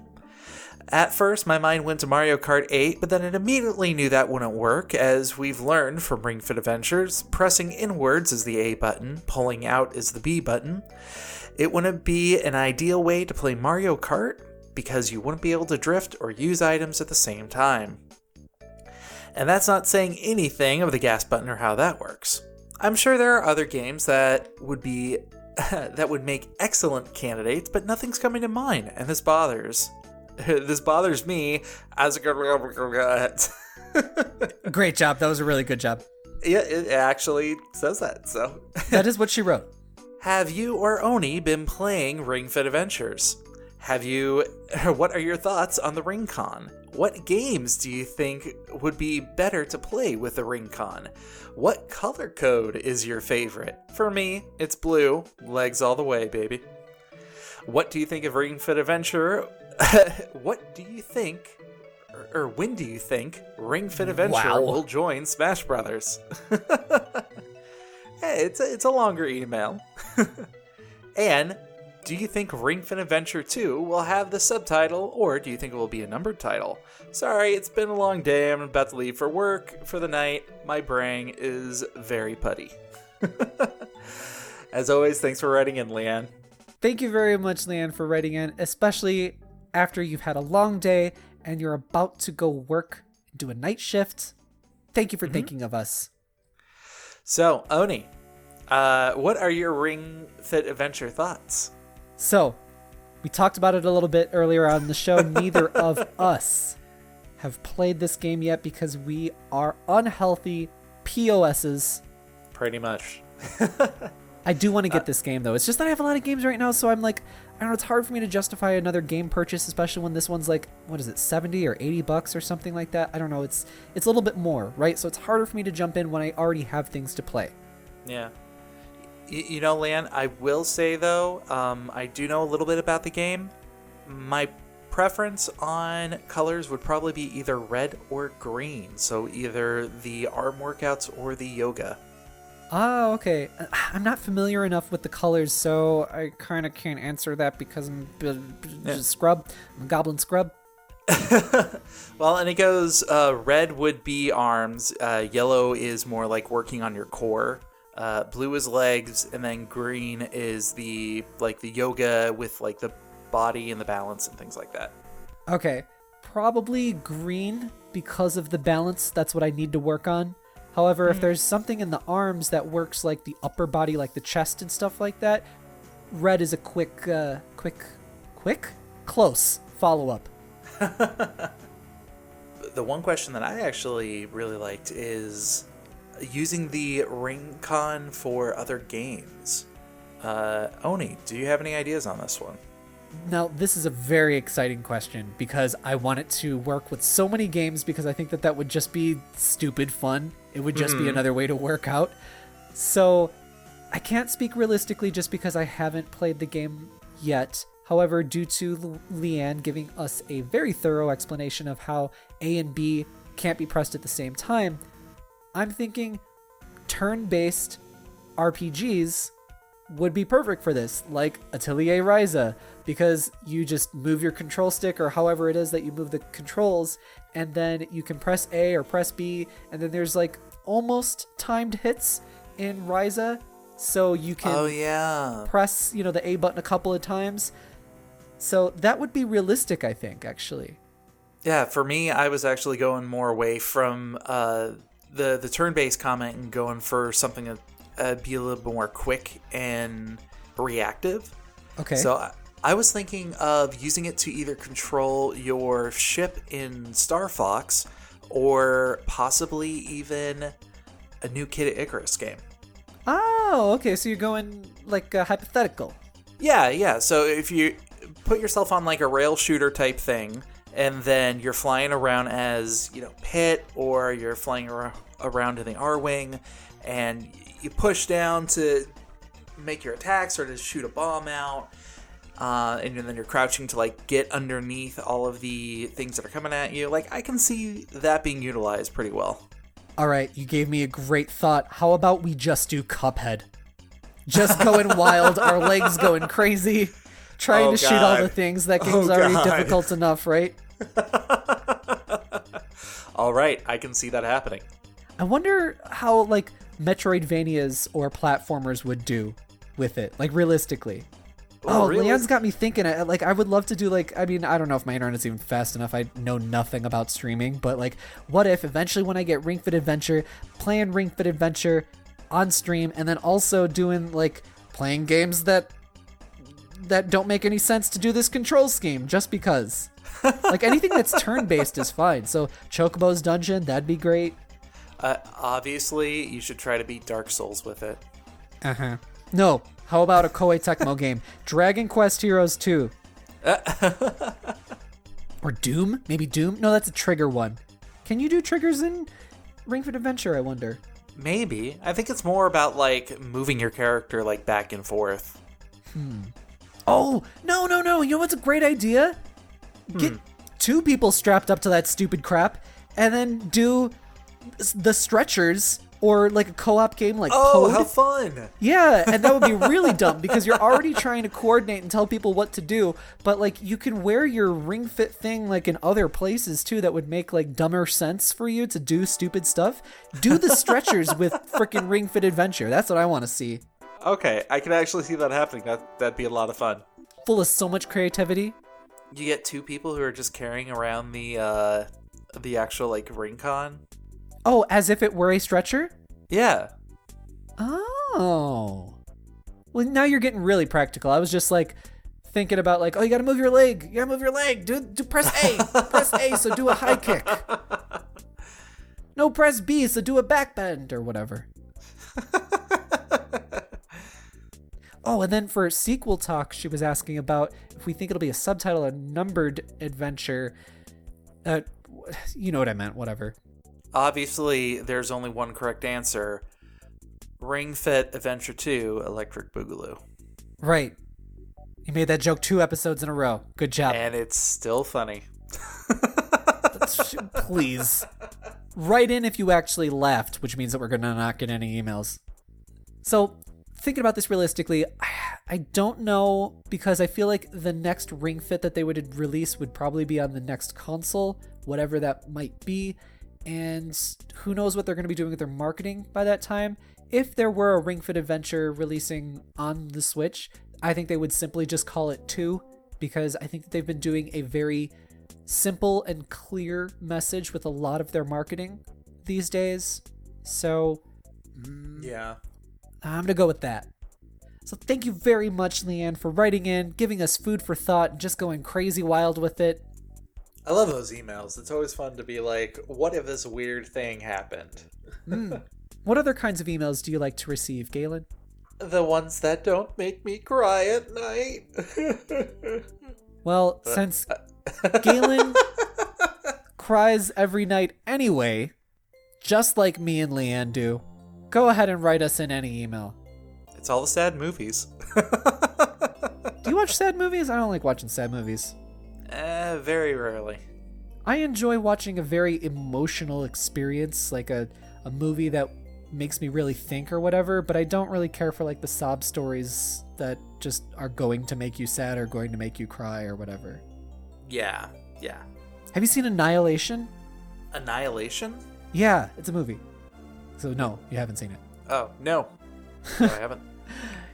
At first, my mind went to Mario Kart 8, but then it immediately knew that wouldn't work, as we've learned from Ring Fit Adventures, pressing inwards is the A button, pulling out is the B button. It wouldn't be an ideal way to play Mario Kart, because you wouldn't be able to drift or use items at the same time. And that's not saying anything of the gas button or how that works. I'm sure there are other games that would be that would make excellent candidates, but nothing's coming to mind, and this bothers me as a good. Great job. That was a really good job. Yeah, it actually says that. So that is what she wrote. Have you or Oni been playing Ring Fit Adventures? What are your thoughts on the Ring-Con? What games do you think would be better to play with the Ring-Con? What color code is your favorite? For me, it's blue. Legs all the way, baby. What do you think of Ring Fit Adventure? What do you think, or when do you think Ring Fit Adventure will join Smash Brothers? Hey, it's a longer email. And do you think Ring Fit Adventure 2 will have the subtitle, or do you think it will be a numbered title? Sorry, it's been a long day. I'm about to leave for work for the night. My brain is very putty. As always, thanks for writing in, Leanne. Thank you very much, Leanne, for writing in, especially after you've had a long day and you're about to go work, do a night shift. Thank you for thinking of us. So, Oni, what are your Ring Fit Adventure thoughts? So, we talked about it a little bit earlier on the show. Neither of us have played this game yet because we are unhealthy POSs. Pretty much. I do want to get this game, though. It's just that I have a lot of games right now, so I'm like, I don't know, it's hard for me to justify another game purchase, especially when this one's like, what is it, 70 or 80 bucks or something like that? I don't know. It's a little bit more, right? So it's harder for me to jump in when I already have things to play. Yeah. You know, Lan, I will say, though, I do know a little bit about the game. My preference on colors would probably be either red or green. So either the arm workouts or the yoga. Oh, okay. I'm not familiar enough with the colors, so I kind of can't answer that because I'm just scrub. I'm a goblin scrub. Well, and it goes, red would be arms, yellow is more like working on your core. Blue is legs, and then green is the yoga with like the body and the balance and things like that. Okay, probably green because of the balance. That's what I need to work on. However, if there's something in the arms that works like the upper body, like the chest and stuff like that, red is a close follow-up. The one question that I actually really liked is using the Ring-Con for other games. Oni, do you have any ideas on this one? Now, this is a very exciting question because I want it to work with so many games because I think that would just be stupid fun. It would just be another way to work out. So I can't speak realistically just because I haven't played the game yet. However, due to Leanne giving us a very thorough explanation of how A and B can't be pressed at the same time, I'm thinking turn-based RPGs would be perfect for this, like Atelier Ryza, because you just move your control stick or however it is that you move the controls, and then you can press A or press B, and then there's like almost timed hits in Ryza, so you can press, the A button a couple of times. So that would be realistic, I think, actually. Yeah, for me, I was actually going more away from the turn-based comment and going for something that be a little bit more quick and reactive. Okay. So I was thinking of using it to either control your ship in Star Fox or possibly even a new Kid Icarus game. Oh, okay. So you're going like hypothetical. Yeah. So if you put yourself on like a rail shooter type thing, and then you're flying around as, Pit, or you're flying around in the R-Wing, and you push down to make your attacks or to shoot a bomb out, and then you're crouching to like get underneath all of the things that are coming at you. Like, I can see that being utilized pretty well. All right, you gave me a great thought. How about we just do Cuphead? Just going wild, our legs going crazy, trying to shoot all the things. That game's already difficult enough, right? All right, I can see that happening. I wonder how like Metroidvanias or platformers would do with it, like realistically. Leon's got me thinking. Like, I would love to do I don't know if my internet's even fast enough. I know nothing about streaming, but like, what if eventually when I get Ring Fit Adventure, playing Ring Fit Adventure on stream, and then also doing like playing games that don't make any sense to do this control scheme just because. Like, anything that's turn-based is fine. So Chocobo's Dungeon, that'd be great. Obviously, you should try to beat Dark Souls with it. No. How about a Koei Tecmo game? Dragon Quest Heroes 2. Or Doom? Maybe Doom? No, that's a trigger one. Can you do triggers in Ring Fit Adventure, I wonder? Maybe. I think it's more about, like, moving your character, like, back and forth. Oh, no. You know what's a great idea? Get 2 people strapped up to that stupid crap, and then do the stretchers, or like a co-op game like Pod. How fun! Yeah, and that would be really dumb because you're already trying to coordinate and tell people what to do, but like you can wear your Ring Fit thing like in other places too that would make like dumber sense for you to do stupid stuff. Do the stretchers with freaking Ring Fit Adventure. That's what I want to see. Okay, I can actually see that happening. That'd be a lot of fun. Full of so much creativity. You get 2 people who are just carrying around the actual like ring con. Oh, as if it were a stretcher? Yeah. Oh. Well, now you're getting really practical. I was just like thinking about like, oh, you gotta move your leg. You gotta move your leg. Do press A. Press A, so do a high kick. No, press B, so do a back bend or whatever. Oh, and then for sequel talk, she was asking about if we think it'll be a subtitle, a numbered adventure. You know what I meant, whatever. Obviously, there's only one correct answer. Ring Fit Adventure 2 Electric Boogaloo. Right. You made that joke 2 episodes in a row. Good job. And it's still funny. Please. Write in if you actually laughed, which means that we're going to not get any emails. So, thinking about this realistically, I don't know, because I feel like the next Ring Fit that they would release would probably be on the next console, whatever that might be. And who knows what they're going to be doing with their marketing by that time. If there were a Ring Fit Adventure releasing on the Switch, I think they would simply just call it 2, because I think that they've been doing a very simple and clear message with a lot of their marketing these days. So, yeah, I'm going to go with that. So thank you very much, Leanne, for writing in, giving us food for thought, and just going crazy wild with it. I love those emails. It's always fun to be like, what if this weird thing happened? What other kinds of emails do you like to receive, Galen? The ones that don't make me cry at night. Well, since Galen cries every night anyway, just like me and Leanne do, go ahead and write us in any email. It's all the sad movies. Do you watch sad movies? I don't like watching sad movies. Very rarely. I enjoy watching a very emotional experience, like a movie that makes me really think or whatever, but I don't really care for like the sob stories that just are going to make you sad or going to make you cry or whatever. Yeah. Have you seen Annihilation? Annihilation? Yeah, it's a movie. So no, you haven't seen it. Oh, no. No, I haven't.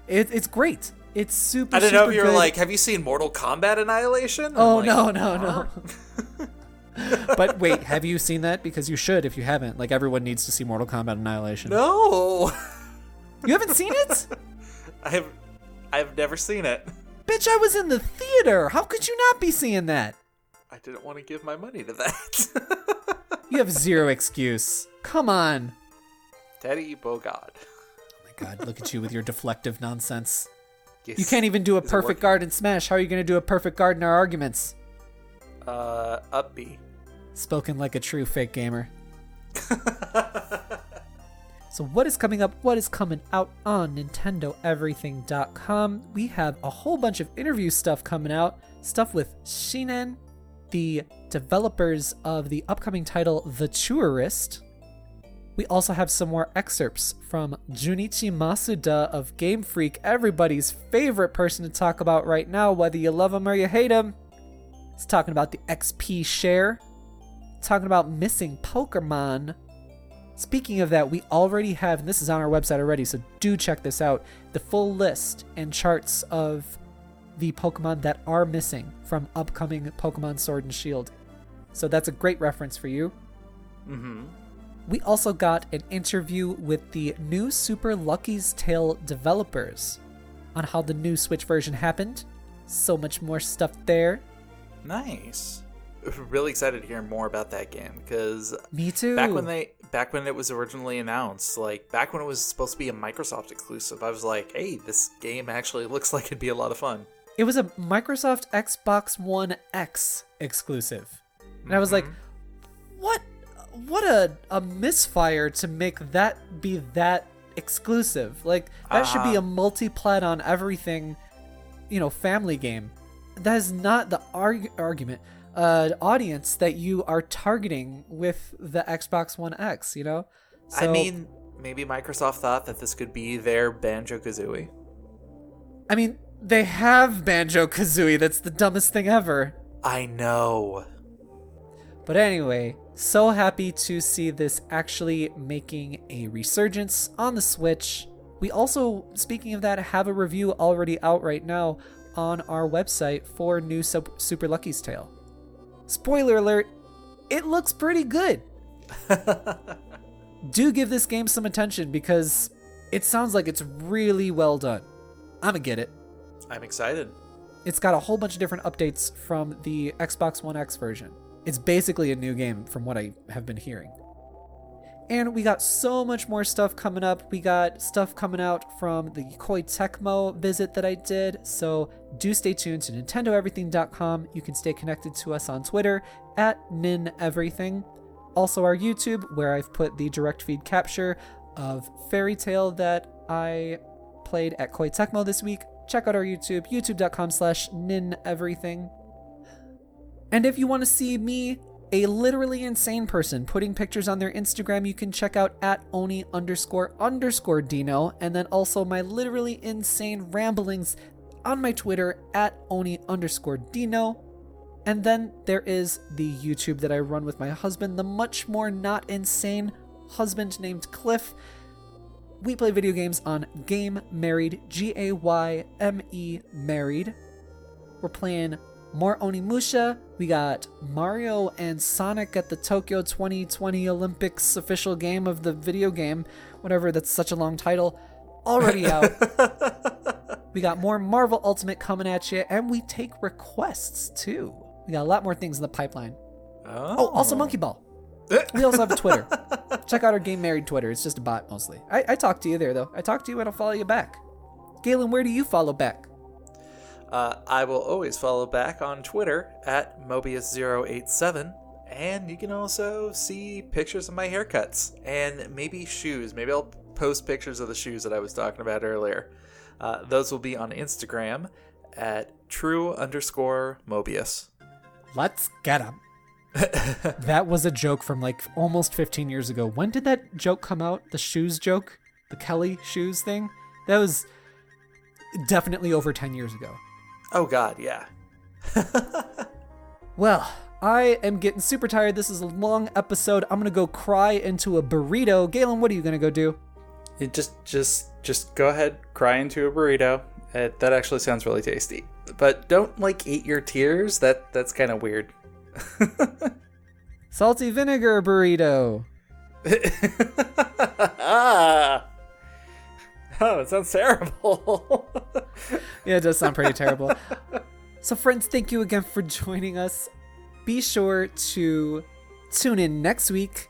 It's great. It's super. I don't know if super you were good. like, have you seen Mortal Kombat Annihilation? Oh, like, no. But wait, have you seen that? Because you should if you haven't. Like, everyone needs to see Mortal Kombat Annihilation. No. You haven't seen it? I've never seen it. Bitch, I was in the theater. How could you not be seeing that? I didn't want to give my money to that. You have zero excuse. Come on. Teddy Bogard. Oh my god, look at you with your deflective nonsense. Yes. You can't even do a perfect guard in Smash. How are you going to do a perfect guard in our arguments? Up B. Spoken like a true fake gamer. So what is coming up? What is coming out on NintendoEverything.com? We have a whole bunch of interview stuff coming out. Stuff with Shinen, the developers of the upcoming title The Tourist. We also have some more excerpts from Junichi Masuda of Game Freak, everybody's favorite person to talk about right now, whether you love him or you hate him. He's talking about the XP share, talking about missing Pokemon. Speaking of that, we already have, and this is on our website already, so do check this out, the full list and charts of the Pokemon that are missing from upcoming Pokemon Sword and Shield. So that's a great reference for you. Mm-hmm. We also got an interview with the new Super Lucky's Tale developers on how the new Switch version happened. So much more stuff there. Nice. Really excited to hear more about that game because me too. Back when it was originally announced, like back when it was supposed to be a Microsoft exclusive, I was like, hey, this game actually looks like it'd be a lot of fun. It was a Microsoft Xbox One X exclusive. And I was like, what a misfire to make that be that exclusive. Like, that should be a multi-plat on everything, family game. That is not the argument, audience that you are targeting with the Xbox One X, So, I mean, maybe Microsoft thought that this could be their Banjo-Kazooie. I mean, they have Banjo-Kazooie. That's the dumbest thing ever. I know. But anyway, so happy to see this actually making a resurgence on the Switch. We also, speaking of that, have a review already out right now on our website for new Super Lucky's Tale. Spoiler alert, it looks pretty good. Do give this game some attention because it sounds like it's really well done. I'ma get it. I'm excited. It's got a whole bunch of different updates from the Xbox One X version. It's basically a new game from what I have been hearing. And we got so much more stuff coming up. We got stuff coming out from the Koei Tecmo visit that I did. So do stay tuned to NintendoEverything.com. You can stay connected to us on Twitter at NinEverything. Also our YouTube, where I've put the direct feed capture of Fairy Tale that I played at Koei Tecmo this week. Check out our YouTube, youtube.com/NinEverything. And if you want to see me, a literally insane person, putting pictures on their Instagram, you can check out at Oni__Dino, and then also my literally insane ramblings on my Twitter at Oni_Dino. And then there is the YouTube that I run with my husband, the much more not insane husband named Cliff. We play video games on Game Married, Gayme Married. We're playing more Onimusha. We got Mario and Sonic at the Tokyo 2020 Olympics official game of the video game, whatever, that's such a long title, already out. We got more Marvel Ultimate coming at you, and we take requests too. We got a lot more things in the pipeline. Oh, also Monkey Ball. We also have a Twitter. Check out our Game Married Twitter. It's just a bot mostly. I talk to you there though. I talk to you and I'll follow you back. Galen, where do you follow back? I will always follow back on Twitter at Mobius087, and you can also see pictures of my haircuts and maybe shoes. Maybe I'll post pictures of the shoes that I was talking about earlier. Those will be on Instagram at true_Mobius. Let's get 'em. That was a joke from like almost 15 years ago. When did that joke come out? The shoes joke? The Kelly shoes thing? That was definitely over 10 years ago. Oh God, yeah. Well, I am getting super tired. This is a long episode. I'm gonna go cry into a burrito. Galen, what are you gonna go do? Just go ahead, cry into a burrito. That actually sounds really tasty. But don't like eat your tears. That's kind of weird. Salty vinegar burrito. Ah. Oh, it sounds terrible. Yeah, it does sound pretty terrible. So friends, thank you again for joining us. Be sure to tune in next week.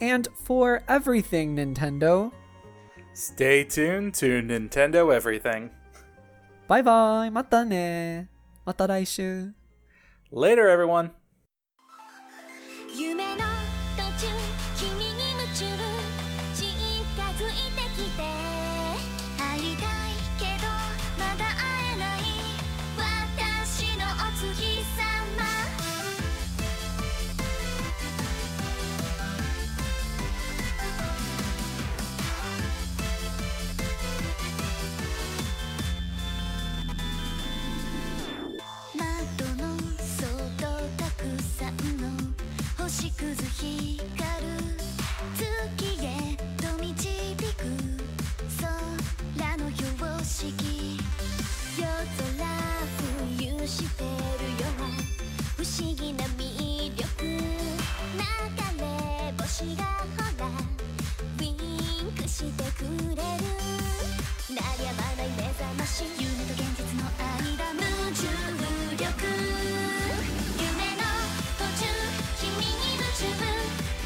And for everything Nintendo, Stay tuned to Nintendo Everything. bye bye. またね。また来週。 Later, everyone. 夢の途中君に夢中近づいてきて会いたいけどまだ会えない私のお月様窓の外たくさんの星屑光る月へと導く空の標識夜空浮遊してるよ不思議な魅力流れ星がほらウィンクしてくれる鳴りやまない目覚まし夢と現実の間無重力夢の途中君に夢中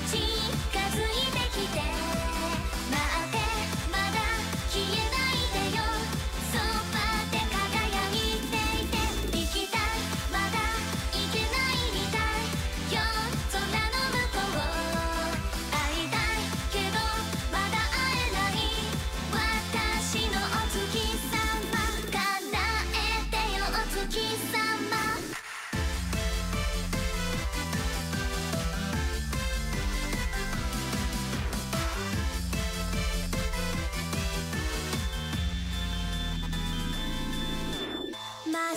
近づいてきて待ってまだ消えないでよそばで輝いていて行きたいまだ行けないみたいよ空の向こう会いたいけどまだ会えない私のお月様叶えてよお月様まっ